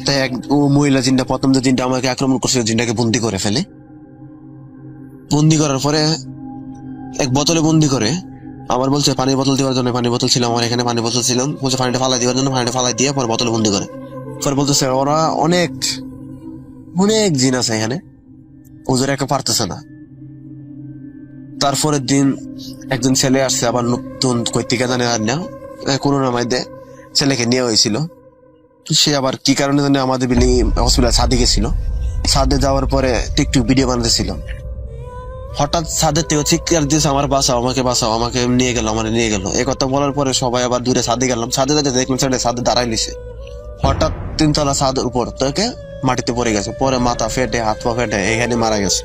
তাই ও মহিলা জিনটা, প্রথম যে জিনটা আমাকে আক্রমণ করছিল, জিনটাকে বন্দি করে ফেলে। বন্দি করার পরে এক বোতলে বন্দি করে আমার বলছে পানির বোতল দেওয়ার জন্য। পানির বোতল ছিল আমার এখানে, পানির বোতল ছিল, বলছে পানিটা ফালাই দেওয়ার জন্য। পানিটা ফালাই দিয়ে পরে বোতলে বন্দি করে। পরে বলতেছে ওরা অনেক অনেক জিন আছে এখানে, ওদের একা পারতেছে না। তারপরের দিন একজন ছেলে আসছে আবার নতুন কৈতিকা জানে আর না, করোনার মধ্যে ছেলেকে নিয়ে হয়েছিল। সে আবার কি কারণে জানে আমাদের বিল্ডিং হসপিটাল ছাদে গেছিল। ছাদে যাওয়ার পরে টিকটুক ভিডিও বানাতেছিল। হঠাৎ ছাদের থেকে চিৎকার দিয়েছে, আমার বাঁচাও, আমাকে বাঁচাও, আমাকে নিয়ে গেল, আমার নিয়ে গেল। এই কথা বলার পরে সবাই আবার দূরে ছাদে গেলাম। ছাদে যাতে দেখলাম ছাদে দাঁড়াই নিছে। হঠাৎ 3 তলা ছাদের উপর থেকে মাটিতে পড়ে গেছে। পরে মাথা ফেটে, হাত পা ফেটে এখানে মারা গেছে।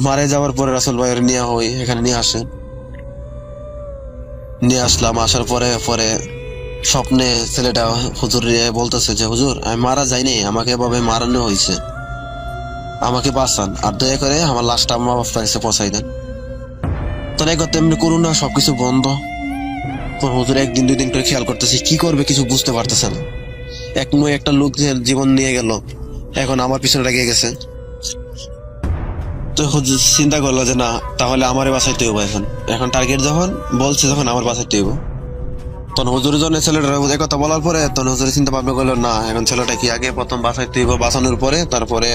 মারা যাওয়ার পরে রাসেল ভাইয়ের নিয়ে হই এখানে নিয়ে আসে। নিয়ে আসলাম। আসার পরে পরে স্বপ্নে ছেলেটা হুজুর বলতেছে যে হুজুর, আমি মারা যাইনি, আমাকে এভাবে মারানো হয়েছে, আমাকে বাঁচান, আর দয়া করে আমার লাশটা মা বাবার কাছে পৌঁছাই দেন। তো এই করতে এমনি করুন না, সবকিছু বন্ধ। হুজুর 1 দিন 2 দিন করে খেয়াল করতেছি, কি করবে কিছু বুঝতে পারতেছে না। একটা লোক জীবন নিয়ে গেল, এখন আমার পিছনে লেগে গেছে। তো হুজুর চিন্তা করলো যে না, তাহলে আমারে বাঁচাইতে হইব। এখন টার্গেট যখন বলছে, যখন আমার বাঁচাইতে হইব। তখন হুজুরের জন্য ছেলেটা কথা বলার পরে তখন হুজুরের চিন্তা ভাবনা করলো, না এখন ছেলেটা কি আগে প্রথম বাঁচাইতে হইব, বাঁচানোর পরে তারপরে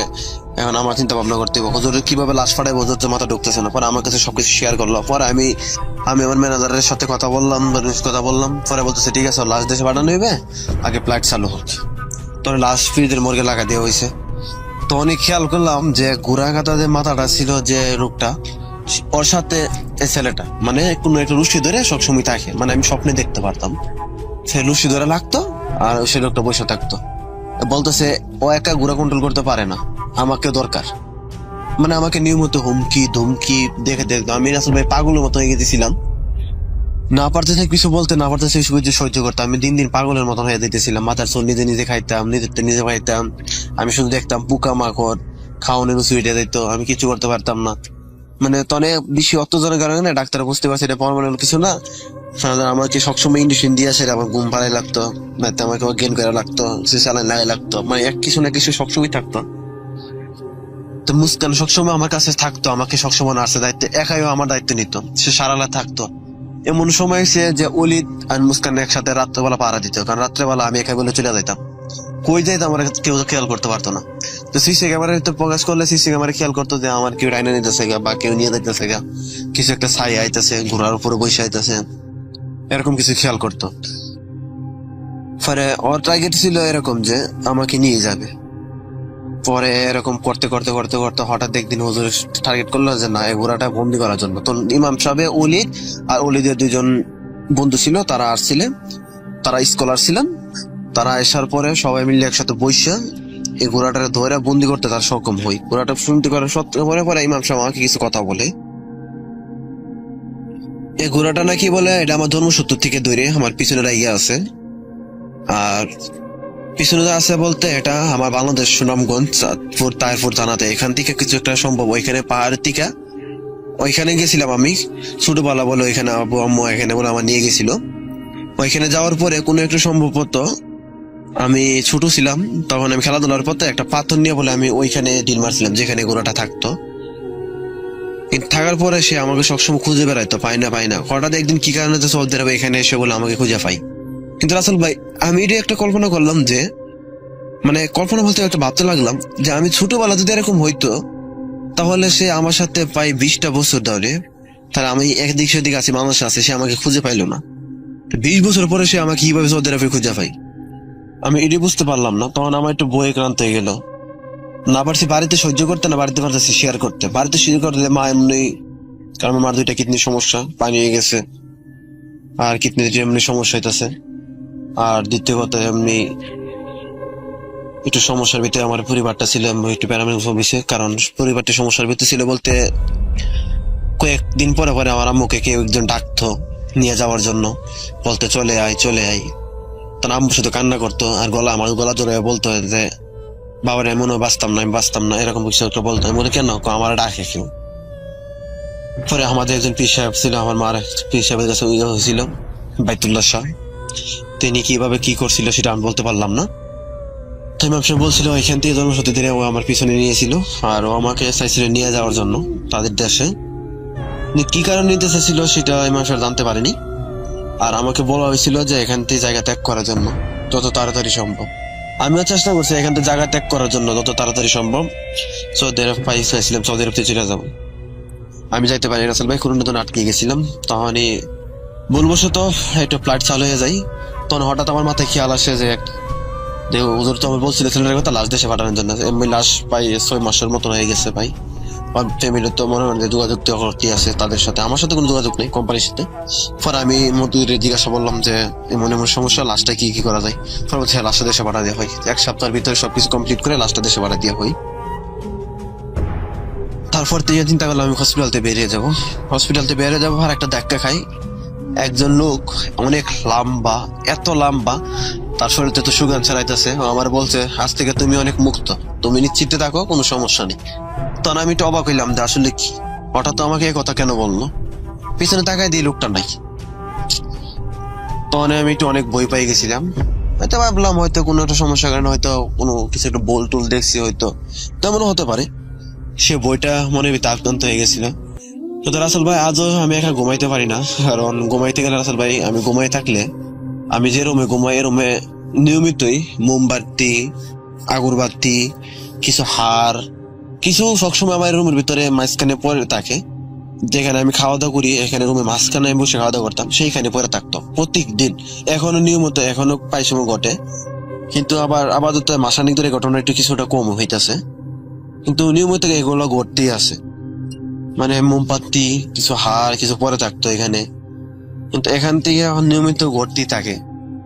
এখন আমার চিন্তা ভাবনা করতে হইব। হুজুরের কিভাবে লাশ ফাটাই হুজুর তো মাথা ঢুকতেছে না। পরে আমার কাছে সবকিছু শেয়ার করলো। পরে আমি আমার ম্যানেজারের সাথে কথা বললাম, পরে বলতেছে ঠিক আছে, লাশ দেশে পাঠানো হইবে, আগে ফ্লাইট চালু হচ্ছে। তখন লাশ ফ্রিজের মর্গে লাগা দেওয়া হয়েছে। তো অনেক খেয়াল করলাম যে ঘোড়া কাটা যে মাথাটা ছিল, যে রোগটা, ওর সাথে এই ছেলেটা মানে কোনো একটা রুশি ধরে সবসময় থাকে, মানে আমি স্বপ্নে দেখতে পারতাম সে রুশি ধরে লাগতো আর সে লোকটা বসে থাকতো। বলতেছে ও একা ঘোড়া কন্ট্রোল করতে পারে না, আমাকে দরকার। মানে আমাকে নিয়মিত হুমকি ধুমকি দেখে দেখতো। আমি আসলে ভাই পাগলের মতো হয়ে গেছিলাম, না পারতেছে কিছু বলতে, না পারতেছে কিছু সহ্য করতাম। আমি দিন দিন পাগলের মতন হয়ে যেতেছিলাম। মাথার চুল নিজে নিজে খাইতাম, নিজে খাইতাম। আমি শুধু দেখতাম পোকা মাকড় খাওয়ানোর সুইটে দিত, আমি কিছু করতে পারতাম না। মানে তনে বেশি অত্যাচারের কারণে ডাক্তার বুঝতে পারছে এটা পার্মানেন্ট কিছু না। আমাকে সবসময় ইঞ্জেকশন দিয়ে আসে, আমার ঘুম পাড়াই লাগতো, আমাকে জ্ঞান করা লাগতো, সে স্যালাইন লাগাই লাগতো, মানে এক কিছু না কিছু সবসময় থাকতো। তো মুস্কান সবসময় আমার কাছে থাকতো, আমাকে সবসময় নার্সের দায়িত্ব, একাইও আমার দায়িত্ব নিত, সে সারালা থাকতো। এমন সময় সে যে অলিদ আর মুস্কান একসাথে রাত্রেবেলা পাহারা দিত, কারণ রাত্রেবেলা আমি একাই বলে চলে যেতাম, কই যাইতাম আমার কেউ খেয়াল করতে পারতো না। তো সিসি ক্যামেরায় তো প্রকাশ করলে সিসি ক্যামেরা খেয়াল করতো যে আমার কেউ রাইনা নিতেছে গা বা কেউ নিয়ে যাইতেছে গা, কিছু একটা ছাই আইতেছে, ঘোড়ার উপরে বসে আইতেছে, এরকম কিছু খেয়াল করতো। পরে ওর টার্গেট ছিল এরকম যে আমাকে নিয়ে যাবে। পরে এরকম করতে করতে করতে করতে হঠাৎ একদিন হুজুর টার্গেট করলো যে না, এই ঘোড়াটা বন্দি করার জন্য। তো ইমাম সাহেব অলিদ আর অলিদের 2জন বন্ধু ছিল, তারা আসছিলেন, তারা স্কলার ছিলেন। তারা আসার পরে সবাই মিলে একসাথে বসে এই ঘোড়াটা ধরে বন্দি করতে তার সক্ষম হই। ঘোড়াটা শুনতে করার সত্ত্বেও পরে পরে ইমাম সাহেব আমাকে কিছু কথা বলে, এই ঘোড়াটা নাকি বলে এটা আমার ধর্মসূত্র থেকে ধরে আমার পিছনে রাইয়া আছে। আর পিছনে আছে বলতে এটা আমার বাংলাদেশ সুনামগঞ্জ তাইরপুর থানাতে, এখান থেকে কিছু একটা সম্ভব ওইখানে পাহাড়ের থেকে ওইখানে গেছিলাম আমি ছোটবেলা বলে, ওইখানে আব্বু আম্মু এখানে বলে আমার নিয়ে গেছিল। ওইখানে যাওয়ার পরে কোনো একটা সম্ভবত আমি ছোট ছিলাম, তখন আমি খেলাধুলার পথে একটা পাথর নিয়ে বলে আমি ওইখানে ডিল মারছিলাম যেখানে ঘোড়াটা থাকতো। কিন্তু থাকার পরে সে আমাকে সবসময় খুঁজে বেড়াইতো, পাই না। হঠাৎ একদিন কি কারণে যে সৌদি আরবে এখানে এসে বলে আমাকে খুঁজে পাই। কিন্তু রাসেল ভাই আমি এটা একটা কল্পনা করলাম যে, মানে কল্পনা বলতে একটা ভাবতে লাগলাম যে আমি ছোটবেলা যদি এরকম হইতো তাহলে সে আমার সাথে প্রায় 20টা বছর ধরে, তাহলে আমি একদিক সেদিক আছি, মানুষ আছে, সে আমাকে খুঁজে পাইলো না। 20 বছর পরে সে আমাকে কিভাবে সৌদি আরবে খুঁজে পাই, আমি এটি বুঝতে পারলাম না। তখন আমার একটু বই ক্রান্ত হয়ে গেল। না পারছি বাড়িতে সহ্য করতে, না বাড়িতে পারতেছি শেয়ার করতে। বাড়িতে শেয়ার করতে মা এমনি, কারণ আমার 2টা কিডনির সমস্যা, পানি হয়ে গেছে, আর কিডনির এমনি সমস্যা হইতেছে। আর দ্বিতীয় কথা এমনি একটু সমস্যার ভিতরে আমার পরিবারটা ছিল, একটু প্যারামেডিক অফিসে। কারণ পরিবারটা সমস্যার ভিতরে ছিল বলতে কয়েকদিন পরে পরে আমার আম্মুকে কেউ একজন ডাকতো নিয়ে যাওয়ার জন্য, বলতে চলে আয় চলে আয়। তখন আম্মু শুধু কান্না করতো আর আমার গলা জোরে বলতো যে বাবার এমন বাঁচতাম না, আমি বাঁচতাম না, এরকম কিছু একটা বলতো। আমি বলে কেন, আমার ডাকে কেউ। পরে আমাদের একজন পীর সাহেব ছিল, আমার মার পীর সাহেবের কাছে হয়েছিল, বাইতুল্লাহ শাহ। তিনি কিভাবে কি করছিল সেটা আমি বলতে পারলাম না। তো ইমাম সাহেব বলছিল এখান থেকে জন্মসূত্রে দিনে ও আমার পিছনে নিয়েছিল, আর ও আমাকে চাইছিল নিয়ে যাওয়ার জন্য তাদের দেশে। কি কারণ নিতে চাইছিল সেটা ইমাম সাহেব জানতে পারেনি। আর আমাকে বলা হয়েছিল যে এখান থেকে জায়গা ত্যাগ করার জন্য যত তাড়াতাড়ি সম্ভব। আমিও চেষ্টা করছি এখান থেকে জায়গা ত্যাগ করার জন্য যত তাড়াতাড়ি সম্ভব। সৌদি আরব চাইছিলাম, সৌদি আরব থেকে চলে যাবো। আমি যাইতে পারি রাসেল ভাই, করোনা নতুন আটকে গেছিলাম। তখনই ভুলবশত একটা ফ্লাইট চালু হয়ে যায়। তখন হঠাৎ আমার মাথায় খেয়াল আসে যে হুজুর তো আমি বলছিল ছেলেটার কথা লাশ দেশে পাঠানোর জন্য। এমনি লাশ পাই 6 মাসের মতন হয়ে গেছে ভাই। ফ্যামিলির তো মনে হয় যে যোগাযোগ কি আছে তাদের সাথে, আমার সাথে কোনো যোগাযোগ নেই কোম্পানির সাথে। পরে আমি মধুরে জিজ্ঞাসা বললাম যে এমন এমন সমস্যা, লাশটা কি কি করা যায়। পরে বলছে লাশটা দেশে পাঠা দেওয়া হয়, 1 সপ্তাহের ভিতরে সবকিছু কমপ্লিট করে লাশটা দেশে পাঠা দেওয়া হয়। তারপর থেকে চিন্তা করলাম আমি হসপিটালতে বেরিয়ে যাবো আর একটা ধাক্কা খাই। একজন লোক অনেক লম্বা, এত লম্বা, তার শরীরে তো সুগার ছাড়াইতেছে। আমার বলছে আজ থেকে তুমি অনেক মুক্ত, তুমি নিশ্চিন্তে থাকো, কোনো সমস্যা নেই। তখন আমি একটু অবাক হইলাম যে আসলে কি, হঠাৎ আমাকে এই কথা কেন বললো। পিছনে তাকায় দিয়ে লোকটা নাই। তখন আমি একটু অনেক ভয় পাই গেছিলাম। হয়তো ভাবলাম হয়তো কোনো একটা সমস্যার কারণে হয়তো কোনো কিছু একটা বোল টুল দেখছি, হয়তো তেমনও হতে পারে। সে বইটা মনে ভিতরে আক্রান্ত হয়ে গেছিল। তো রাসেল ভাই আজও আমি একা ঘুমাইতে পারি না। কারণ ঘুমাইতে গেলে রাসেল ভাই, আমি ঘুমাই থাকলে আমি যে রুমে ঘুমাই এ রুমে নিয়মিতই মোমবাতি, আগরবাতি, কিছু হার, কিছু সবসময় আমার রুমের ভিতরে মাঝখানে পরে থাকে। যেখানে আমি খাওয়া দাওয়া করি, এখানে রুমে মাঝখানে আমি বসে খাওয়া দাওয়া করতাম, সেইখানে পরে থাকতো প্রত্যেক দিন। এখনো নিয়মিত, এখনো প্রায় সময় ঘটে। কিন্তু আবার আপাতত মাসানিক ধরে ঘটনা একটু কিছুটা কম হইতেছে, কিন্তু নিয়মিত এগুলো ঘটতেই আছে। মানে মোমবাতি, কিছু হার, কিছু পরে থাকতো এখানে, কিন্তু এখান থেকে এখন নিয়মিত ঘটতেই থাকে।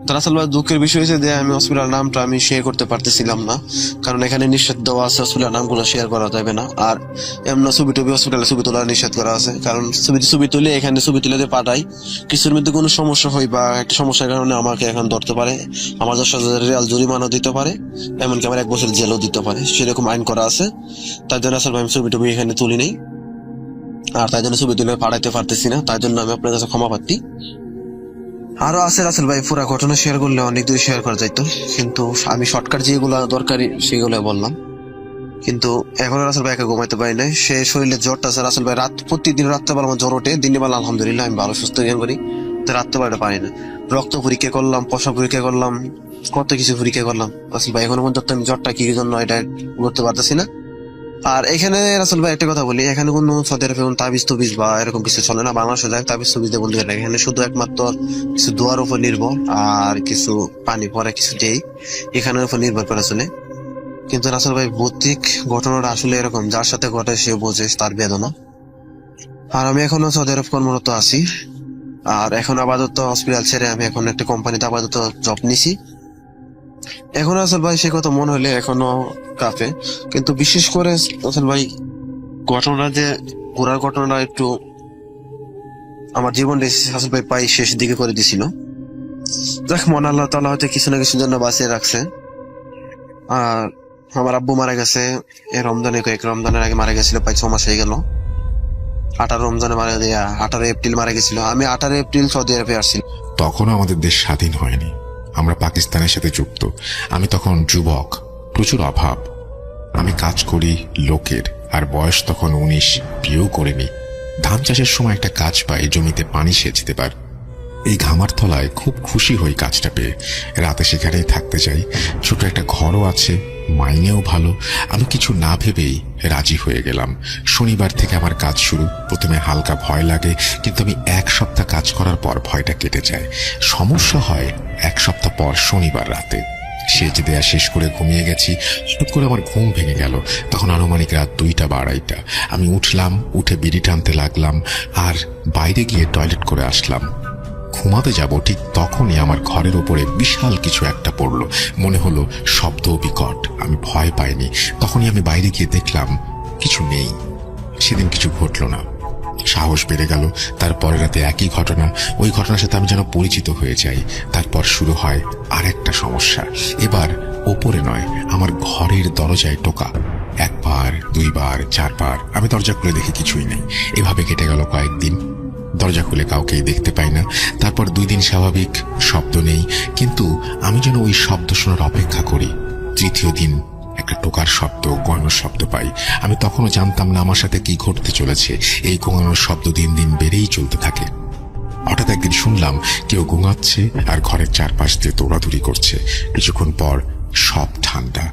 দরাসল ভাই দুঃখের বিষয় হয়েছে যে আমি হসপিটাল নামটা আমি শেয়ার করতে পারতেছিলাম না, কারণ এখানে নিষেধ দেওয়া আছে হসপিটাল নামগুলো শেয়ার করা যাবে না। আর এমন ছবি টবি হসপিটালে ছবি তোলা নিষেধ করা আছে, কারণ ছবি তুলে এখানে ছবি তুলে পাঠাই, কিছুর মধ্যে কোনো সমস্যা হয় বা একটা সমস্যার কারণে আমাকে এখন ধরতে পারে, আমার 10,000 রিয়াল জরিমানা দিতে পারে, এমনকি আমার 1 বছর জেলও দিতে পারে, সেরকম আইন করা আছে। তার জন্য আসলে আমি ছবি টবি এখানে তুলি নেই, আর তাই জন্য ছবি তুলে পাঠাইতে পারতেছি না। তাই জন্য আমি আপনার কাছে ক্ষমা প্রার্থী। আরো আছে রাসেল ভাই, পুরা ঘটনা শেয়ার করলে অনেক দূর শেয়ার করা যাইতো, কিন্তু আমি শর্টকাট যেগুলো দরকারি সেগুলো বললাম। কিন্তু এখন রাসেল ভাই একা ঘুমাইতে পারি না, সে শরীরে জ্বরটা আছে রাসেল ভাই। প্রতিদিন রাত্রেবেলা আমার জ্বর ওঠে, দিনের বেলা আলহামদুলিল্লাহ আমি ভালো সুস্থ জ্ঞান করি, তো রাত্রেবেলাটা পারি না। রক্ত পরীক্ষা করলাম, পশা পরীক্ষা করলাম, কত কিছু পরীক্ষা করলাম রাসেল ভাই, এখনো পর্যন্ত আমি জ্বরটা কি জন্য এটা করতে পারতেছি না। আর এখানে রাসেল ভাই একটা কথা বলি, এখানে কোনো সৌদি আরবে তাবিজ তবিজ বা এরকম কিছু চলে না। বাংলাদেশে যায় তাবিজ তবিজ দিয়ে বলতে গেলে এখানে শুধু একমাত্র কিছু দোয়ার উপর নির্ভর, আর কিছু পানি পরে কিছু দেই, এখানের উপর নির্ভর করে চলে। কিন্তু রাসেল ভাই ভৌতিক ঘটনাটা আসলে এরকম, যার সাথে ঘটে সে বোঝে তার বেদনা। আর আমি এখনো সৌদি আরব কর্মরত আছি, আর এখন আপাতত হসপিটাল ছেড়ে আমি এখন একটা কোম্পানিতে আপাতত জব নিছি। এখন রাসেল ভাই সে কথা মনে হলে এখনো কাঁপে, কিন্তু বিশেষ করে রাসেল ভাই ঘটনা যে ঘোরার ঘটনাটা একটু আমার জীবনটা রাসেল ভাই প্রায় শেষ দিকে করে দিছিল। দেখ মন আল্লাহ তাআলা হয়তো কিছু না কিছুর জন্য বাঁচিয়ে রাখছে। আর আমার আব্বু মারা গেছে এই রমজানে, কয়েক রমজানের আগে মারা গেছিল, প্রায় 6 মাস হয়ে গেল। 18 রমজানে মারা দেয়া, 18 এপ্রিল মারা গেছিল। আমি 18 এপ্রিল সৌদি আরবে আসছি। তখনও আমাদের দেশ স্বাধীন হয়নি, আমরা পাকিস্তানের সাথে যুক্ত। আমি তখন যুবক, প্রচুর অভাব, আমি কাজ করি লোকের, আর বয়স তখন 19, বিয়েও করিনি। ধান চাষের সময় একটা কাজ পাই, জমিতে পানি সেচ দেবার। এই ঘামার তলায় খুব খুশি হই কাজটা পেয়ে, রাতে সেখানেই থাকতে চাই। ছোট একটা ঘরও আছে, মাইনেও ভালো। আমি কিছু না ভেবেই রাজি হয়ে গেলাম। শনিবার থেকে আমার কাজ শুরু। প্রথমে হালকা ভয় লাগে, কিন্তু আমি 1 সপ্তাহ কাজ করার পর ভয়টা কেটে যায়। সমস্যা হয় 1 সপ্তাহ পর শনিবার রাতে। সেজে দেয়া শেষ করে ঘুমিয়ে গেছি। হঠাৎ করে আমার ঘুম ভেঙে গেল। তখন আনুমানিক রাত 2টা বা 2:30। আমি উঠলাম, উঠে বিড়ি টানতে লাগলাম আর বাইরে গিয়ে টয়লেট করে আসলাম। ঘুমাতে যাব ঠিক তখনই আমার ঘরের ওপরে বিশাল কিছু একটা পড়লো। মনে হলো শব্দ বিকট। আমি ভয় পাইনি। তখনই আমি বাইরে গিয়ে দেখলাম কিছু নেই। সেদিন কিছু ঘটল না। সাহস বেড়ে গেল। তারপরের রাতে একই ঘটনা। ওই ঘটনার সাথে আমি যেন পরিচিত হয়ে যাই। তারপর শুরু হয় আরেকটা সমস্যা। এবার ওপরে নয়, আমার ঘরের দরজায় টোকা। 1 বার, 2 বার, 4 বার। আমি দরজা খুলে দেখি কিছুই নেই। এভাবে কেটে গেল কয়েকদিন। দরজা খুলে কাউকেই দেখতে পাই না। তারপর 2 দিন স্বাভাবিক, শব্দ নেই, কিন্তু আমি যেন ওই শব্দ শোনার অপেক্ষা করি। 3য় দিন একটা টোকার শব্দ, গোঙানোর শব্দ পাই। আমি তখনও জানতাম না আমার সাথে কি ঘটতে চলেছে। এই গোঙানোর শব্দ দিন দিন বেড়েই চলতে থাকে। হঠাৎ একদিন শুনলাম কেউ গোঙাচ্ছে আর ঘরের চারপাশ দিয়ে দৌড়াদৌড়ি করছে। কিছুক্ষণ পর সব ঠান্ডা।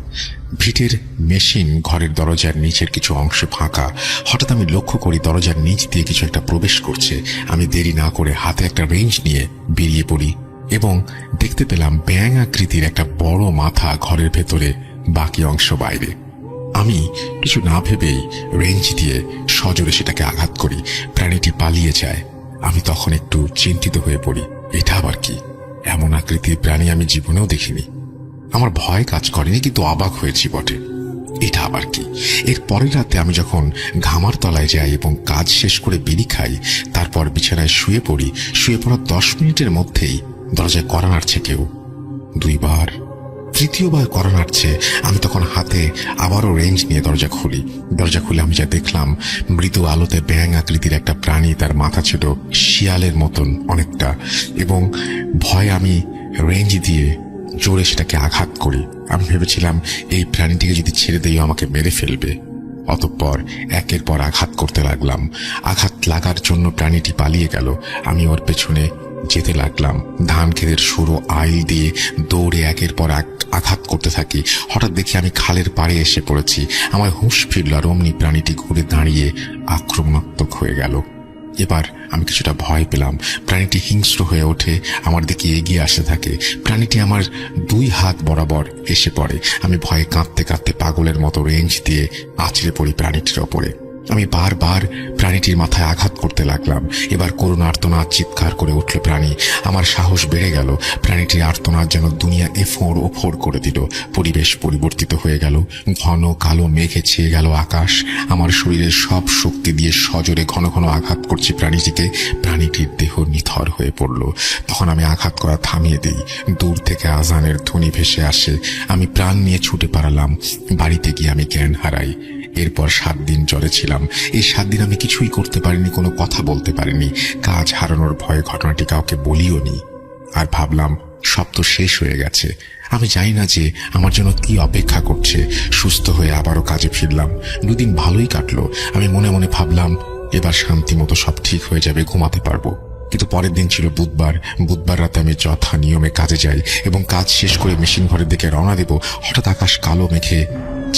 ভিটের মেশিন ঘরের দরজার নিচের কিছু অংশ ফাঁকা। হঠাৎ আমি লক্ষ্য করি দরজার নিচ দিয়ে কিছু একটা প্রবেশ করছে। আমি দেরি না করে হাতে একটা রেঞ্জ নিয়ে বেরিয়ে পড়ি এবং দেখতে পেলাম ব্যাঙ আকৃতির একটা বড় মাথা ঘরের ভেতরে, বাকি অংশ বাইরে। আমি কিছু না ভেবেই রেঞ্জ দিয়ে সজোরে সেটাকে আঘাত করি। প্রাণীটি পালিয়ে যায়। আমি তখন একটু চিন্তিত হয়ে পড়ি। এটা আবার কি? এমন আকৃতির প্রাণী আমি জীবনেও দেখিনি। আমার ভয় কাজ করেনি, কিন্তু অবাক হয়েছি বটে। এটা আবার কি? এর পরের রাতে আমি যখন ঘামার তলায় যাই এবং কাজ শেষ করে বিড়ি খাই, তারপর বিছানায় শুয়ে পড়ি। শুয়ে পড়ার 10 মিনিটের মধ্যেই দরজায় কড়া নাড়ছে কেউ। 2 বার, 3য় বার কড়া নাড়ছে। আমি তখন হাতে আবারও রেঞ্জ নিয়ে দরজা খুলি। দরজা খুলে আমি যা দেখলাম, মৃদু আলোতে ব্যাঙ আকৃতির একটা প্রাণী, তার মাথা ছিল শিয়ালের মতন অনেকটা, এবং ভয়ে আমি রেঞ্জ দিয়ে জোরে সেটাকে আঘাত করি। আমি ভেবেছিলাম এই প্রাণীটিকে যদি ছেড়ে দেই আমাকে মেরে ফেলবে। অতঃপর একের পর আঘাত করতে লাগলাম। আঘাত লাগার জন্য প্রাণীটি পালিয়ে গেল। আমি ওর পেছনে যেতে লাগলাম। ধান ক্ষেতের সরু আইল দিয়ে দৌড়ে একের পর এক আঘাত করতে থাকি। হঠাৎ দেখি আমি খালের পাড়ে এসে পড়েছি। আমার হুঁশ ফিরল আর অমনি প্রাণীটি ঘুরে দাঁড়িয়ে আক্রমণাত্মক হয়ে গেল। এবার আমি কিছুটা ভয় পেলাম। প্রাণীটি হিংস্র হয়ে ওঠে, আমার দিকে এগিয়ে আসতে থাকে। প্রাণীটি আমার 2 হাত বরাবর এসে পড়ে। আমি ভয়ে কাঁদতে কাঁদতে পাগলের মতো রেঞ্জ দিয়ে আছড়ে পড়ি প্রাণীটির ওপরে। আমি বারবার প্রাণীটির মাথায় আঘাত করতে লাগলাম। এবার করুণ আর্তনাদ চিৎকার করে উঠল প্রাণী। আমার সাহস বেড়ে গেল। প্রাণীটির আর্তনাদ যেন দুনিয়া এফোড় ওফোড় করে দিল। পরিবেশ পরিবর্তিত হয়ে গেল। ঘন কালো মেঘে ছেয়ে গেল আকাশ। আমার শরীরের সব শক্তি দিয়ে সজোরে ঘন ঘন আঘাত করছি প্রাণীটিকে। প্রাণীটির দেহ নিথর হয়ে পড়ল। তখন আমি আঘাত করা থামিয়ে দিই। দূর থেকে আজানের ধ্বনি ভেসে আসে। আমি প্রাণ নিয়ে ছুটে পালালাম। বাড়িতে গিয়ে আমি জ্ঞান হারাই। এরপর 7 দিন জ্বরে ছিলাম। এই 7 দিন আমি কিছুই করতে পারিনি, কোনো কথা বলতে পারিনি। কাজ হারানোর ভয়ে ঘটনাটি কাউকে বলিও নি। আর ভাবলাম সব তো শেষ হয়ে গেছে। আমি জানি না যে আমার জন্য কি অপেক্ষা করছে। সুস্থ হয়ে আবারও কাজে ফিরলাম। 2 দিন ভালোই কাটলো। আমি মনে মনে ভাবলাম এবার শান্তি মতো সব ঠিক হয়ে যাবে, ঘুমাতে পারবো। কিন্তু পরের দিন ছিল বুধবার। বুধবার রাতে আমি যথা নিয়মে কাজে যাই এবং কাজ শেষ করে মেশিন ঘরের দিকে রওনা দেব। হঠাৎ আকাশ কালো মেঘে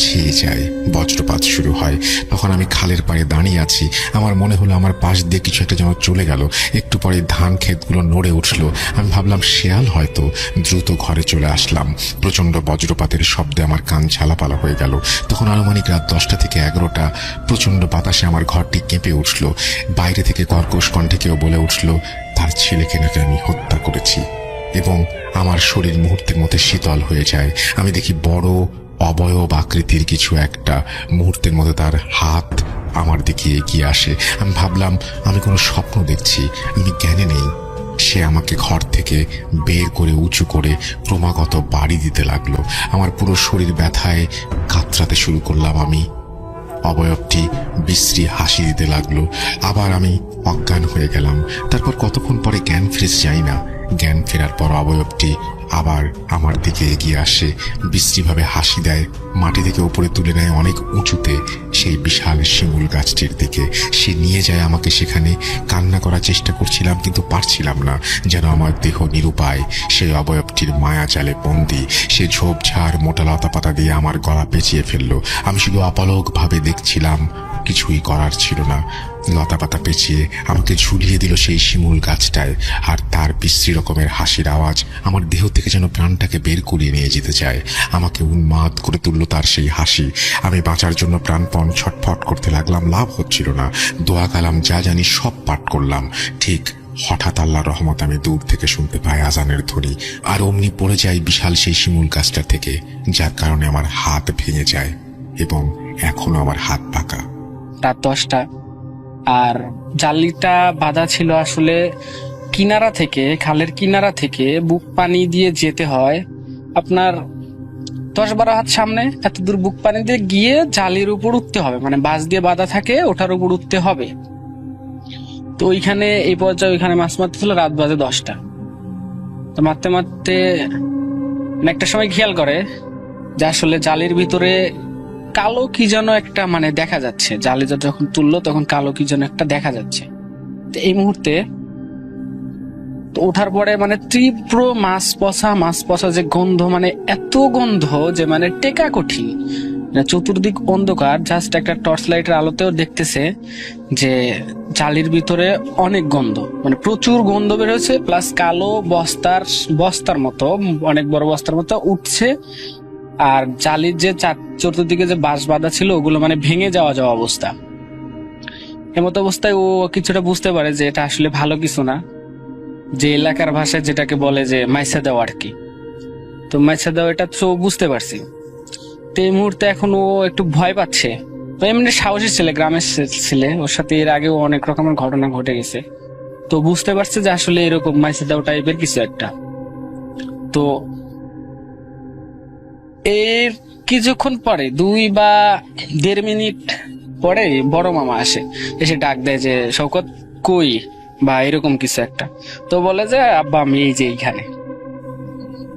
ছেয়ে যায়। বজ্রপাত শুরু হয়। তখন আমি খালের পাড়ে দাঁড়িয়ে আছি। আমার মনে হলো আমার পাশ দিয়ে কিছু একটা যেন চলে গেল। একটু পরে ধান ক্ষেতগুলো নড়ে উঠল। আমি ভাবলাম শেয়াল হয়তো। দ্রুত ঘরে চলে আসলাম। প্রচন্ড বজ্রপাতের শব্দে আমার কান ঝালাপালা হয়ে গেল। তখন আনুমানিক রাত 10টা থেকে 11টা। প্রচন্ড বাতাসে আমার ঘরটি কেঁপে উঠল। বাইরে থেকে কর্কশ কণ্ঠে কেউ বলে উঠল তার ছেলেকে নাকি আমি হত্যা করেছি, এবং আমার শরীর মুহূর্তের মধ্যে শীতল হয়ে যায়। আমি দেখি বড় অবয়ব আকৃতির কিছু একটা। মুহূর্তের মধ্যে তার হাত আমার দিকে এগিয়ে আসে। আমি ভাবলাম আমি কোনো স্বপ্ন দেখছি, আমি জ্ঞানে নেই। সে আমাকে ঘর থেকে বের করে উঁচু করে ক্রমাগত বাড়ি দিতে লাগলো। আমার পুরো শরীর ব্যথায় কাতরাতে শুরু করলাম। আমি অবয়বটি বিশ্রী হাসি দিতে লাগলো। আবার আমি অজ্ঞান হয়ে গেলাম। তারপর কতক্ষণ পরে জ্ঞান ফিরে যাই না। জ্ঞান ফেরার পর অবয়বটি আবার আমার দিকে এগিয়ে আসে, বিশ্রীভাবে হাসি দেয়, মাটি থেকে উপরে তুলে নেয় অনেক উঁচুতে সেই বিশাল শিমুল গাছটির দিকে। সে নিয়ে যায় আমাকে সেখানে। কান্না করার চেষ্টা করছিলাম কিন্তু পারছিলাম না, যেন আমার দেহ নিরুপায়। সেই অবয়বটির মায়া জালে বন্দি। সে ঝোপঝাড় মোটা লতা পাতা দিয়ে আমার গলা পেঁচিয়ে ফেললো। আমি শুধু অপলক ভাবে দেখছিলাম। কিছুই করার ছিল না। লতা পাতা পেঁচিয়ে আমাকে ঝুলিয়ে দিল সেই শিমুল গাছটায়, আর তার বিশ্রী রকমের হাসির আওয়াজ আমার দেহ থেকে যেন প্রাণটাকে বের করিয়ে নিয়ে যেতে চায়। আমাকে উন্মাদ করে তুলল তার সেই হাসি। আমি বাঁচার জন্য প্রাণপণ ছটফট করতে লাগলাম, লাভ হচ্ছিল না। দোয়া কালাম যা জানি সব পাঠ করলাম। ঠিক হঠাৎ আল্লাহর রহমত আমি দূর থেকে শুনতে পাই আজানের ধ্বনি, আর অমনি পড়ে যাই বিশাল সেই শিমুল গাছটা থেকে, যার কারণে আমার হাত ভেঙে যায় এবং এখনো আমার হাত পাকা। রাত 10টা, আর জালিটা বাঁধা ছিল আসলে কিনারা থেকে, খালের কিনারা থেকে বুক পানি দিয়ে যেতে হয় আপনার 10-12 হাত সামনে। এত দূর বুক পানি দিয়ে গিয়ে জালির উপর উঠতে হবে, মানে বাঁশ দিয়ে বাঁধা থাকে, ওটার উপর উঠতে হবে। তো ওইখানে এই পর্যায়ে ওইখানে মাছ মারতে ছিল, রাত বাজে 10টা। তো মারতে মারতে একটা সময় খেয়াল করে যে আসলে জালির ভিতরে কালো কি যেন একটা মানে দেখা যাচ্ছে। জালিটা যখন তুললো তখন কালো কি যেন একটা দেখা যাচ্ছে। তো এই মুহূর্তে তো ওঠার পরে মানে তীব্র মাছ পচা যে গন্ধ, মানে এত গন্ধ যে মানে টেকা কঠিন। চতুর্দিক অন্ধকার, জাস্ট একটা টর্চ লাইটের আলোতেও দেখতেছে যে জালির ভিতরে অনেক গন্ধ, মানে প্রচুর গন্ধ বের হয়েছে, প্লাস কালো বস্তার মতো, অনেক বড় বস্তার মতো উঠছে। আর জালির যে চতুর্দিকে যে বাঁশ বাঁধা ছিল ওগুলো মানে ভেঙে যাওয়া অবস্থা। এমত অবস্থায় ও কিছুটা বুঝতে পারে যে এটা আসলে ভালো কিছু না, যে এলাকার ভাষায় যেটাকে বলে যে মাইসা দেওয়া আর কি। তো মাইসা দেওয়া এটা তো বুঝতে পারছি। তো এই মুহূর্তে এখন ও একটু ভয় পাচ্ছে। তো এমনি সাহসী ছেলে, গ্রামের ছেলে, ওর সাথে এর আগেও অনেক রকমের ঘটনা ঘটে গেছে। তো বুঝতে পারছে যে আসলে এরকম মাইসা দেওয়া টাইপের কিছু একটা। তো এর কিছুক্ষণ পরে 2 বা 1.5 মিনিট পরে বড় মামা আসে, এসে ডাক দেয় যে শওকত কই, বা এরকম কিছু একটা। তো বলে যে আব্বা আমি এই যে এইখানে।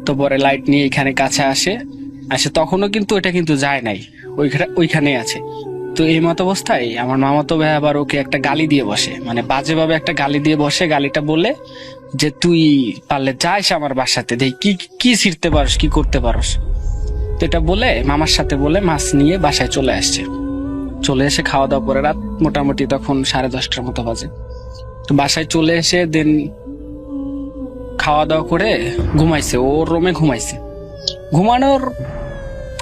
তো পরে লাইট নিয়ে এখানে কাছে আসে, তখনও কিন্তু এটা কিন্তু যায় নাই, ওইখানে আছে। তো এই মত অবস্থায় আমার মামাতো ভাই আবার ওকে একটা গালি দিয়ে বসে, মানে বাজেভাবে একটা গালি দিয়ে বসে। গালিটা বলে যে তুই পারলে যাইস আমার বাসাতে, দেখ কি কি ছিড়তে পারস, কি করতে পারস। তো এটা বলে মামার সাথে বলে মাছ নিয়ে বাসায় চলে আসছে। চলে এসে খাওয়া দাওয়া করে রাত মোটামুটি তখন 10:30টার মতো বাজে। তো বাসায় চলে এসে দেন খাওয়া দাওয়া করে ঘুমাইছে, ওর রুমে ঘুমাইছে।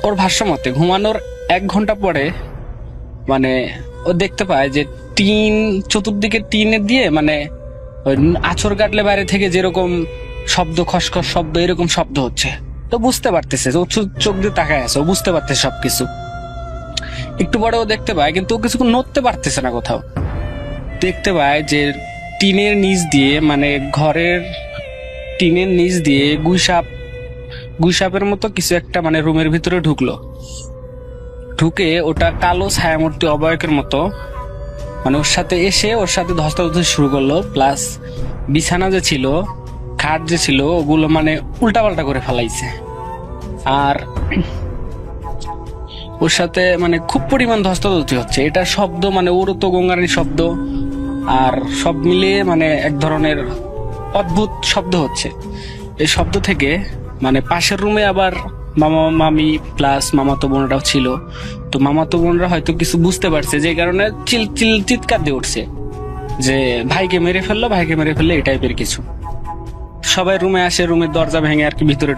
ওর ভাষ্য মতে ঘুমানোর 1 ঘন্টা পরে মানে ও দেখতে পায় যে চতুর্দিকে টিনের দিয়ে মানে আছর কাটলে বাইরে থেকে যেরকম শব্দ, খসখস শব্দ, এরকম শব্দ হচ্ছে। তো বুঝতে পারতেছে, ও চোখ দিয়ে তাকায় আছে, ও বুঝতে পারতেছে সবকিছু। একটু পরে ও দেখতে পায়, কিন্তু ও কিছুক্ষণ নড়তে পারতেছে না কোথাও। দেখতে পায় যে টিনের নিচ দিয়ে, মানে ঘরের টিনের নিচ দিয়ে গুইসাপের মতো কিছু একটা মানে রুমের ভিতরে ঢুকে ওটা কালো ছায়ামূর্তি অবয়কের মতো মানে ওর সাথে ধস্তাধস্তি শুরু করলো। প্লাস বিছানা যে ছিল, খাট যে ছিল, ওগুলো মানে উল্টাপাল্টা করে ফেলাইছে। আর ওর সাথে মানে খুব পরিমাণ ধস্তাধস্তি হচ্ছে। এটা শব্দ মানে ওর তো গঙ্গারানির শব্দ, আর সব মিলিয়ে মানে এক ধরনের অদ্ভুত শব্দ হচ্ছে। এই শব্দ থেকে মানে পাশের রুমে আবার মামা মামি প্লাস মামাতো বোনরাও ছিল। তো মামাতো বোনরা হয়তো কিছু বুঝতে পারছে, যে কারণে চিৎকার দিয়ে উঠছে যে ভাইকে মেরে ফেললো এই টাইপের কিছু। সবাই রুমে আসে, রুমের দরজা ভেঙে আর কি ভিতরে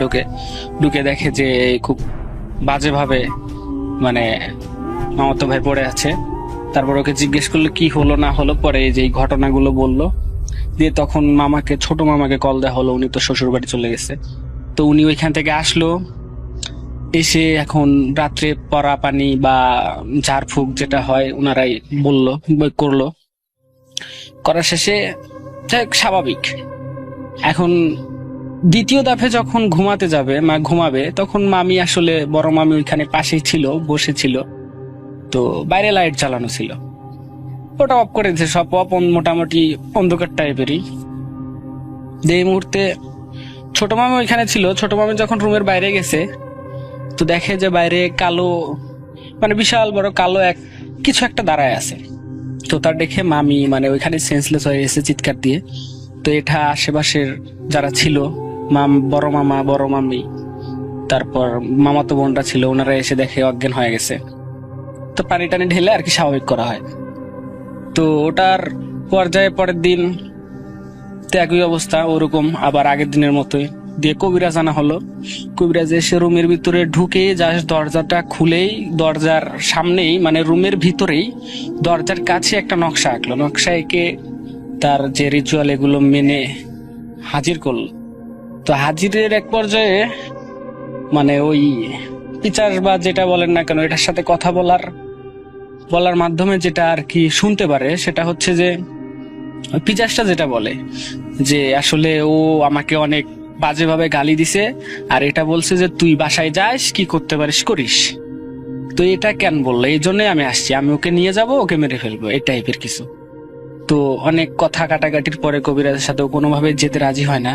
ঢুকে দেখে যে খুব বাজেভাবে মানে মামাতো ভাই পড়ে আছে। তারপর ওকে জিজ্ঞেস করলো কি হলো না হলো, পরে যে ঘটনাগুলো বললো। দিয়ে তখন ছোট মামাকে কল দেওয়া হলো, উনি তো শ্বশুর বাড়ি চলে গেছে। তো উনি ওইখান থেকে আসলো, এসে এখন রাত্রে পরা পানি বা ঝাড়ফুঁক যেটা হয় ওনারাই করলো। করার শেষে স্বাভাবিক। এখন দ্বিতীয় দফে যখন ঘুমাবে তখন মামি আসলে বড় মামি ওইখানে পাশেই ছিল, বসেছিল। তো বাইরে লাইট জ্বালানো ছিল, ওটা অফ করে দিয়েছে, সব অফ, মোটামুটি অন্ধকার টাইপেরই। এই মুহূর্তে ছোট মামি ওইখানে ছিল। ছোট মামি যখন রুমের বাইরে গেছে তো দেখে যে বাইরে কালো মানে বিশাল বড় কালো কিছু একটা দাঁড়ায় আছে। তো তার দেখে মামি মানে ওইখানে সেন্সলেস হয়ে গেছে চিৎকার দিয়ে। তো এটা আশেপাশের যারা ছিল, বড় মামা, বড় মামি, তারপর মামাতো বোনরা ছিল, ওনারা এসে দেখে অজ্ঞান হয়ে গেছে। তো তো পানি টানি ঢেলে আর কি স্বাভাবিক করা হয়। তো ওটার পর্যায়ে পরের দিন তো একই অবস্থা, ওরকম আবার আগের দিনের মতোই। দিয়ে কবিরাজ আনা হলো। কবিরাজ এসে রুমের ভিতরে ঢুকে জাস্ট দরজাটা খুলেই দরজার সামনেই মানে রুমের ভিতরেই দরজার কাছে একটা নকশা আঁকলো। নকশা এঁকে তার যে রিচুয়াল এগুলো মেনে হাজির করলো। তো হাজিরের এক পর্যায়ে মানে ওই পিচার বা যেটা বলেন না কেন, এটার সাথে কথা বলার মাধ্যমে যেটা আর কি শুনতে পারে সেটা হচ্ছে যে পিচাসটা যেটা বলে যে আসলে ও আমাকে অনেক বাজেভাবে গালি দিছে, আর এটা বলছে যে তুই বাসায় যাস, কি করতে পারিস করিস। তো এটা কেন বললো, এই জন্যই আমি আসছি, আমি ওকে নিয়ে যাব, ওকে মেরে ফেলবো, এই টাইপের কিছু। তো অনেক কথা কাটাকাটির পরে কবিরাজের সাথে কোনোভাবে যেতে রাজি হয় না।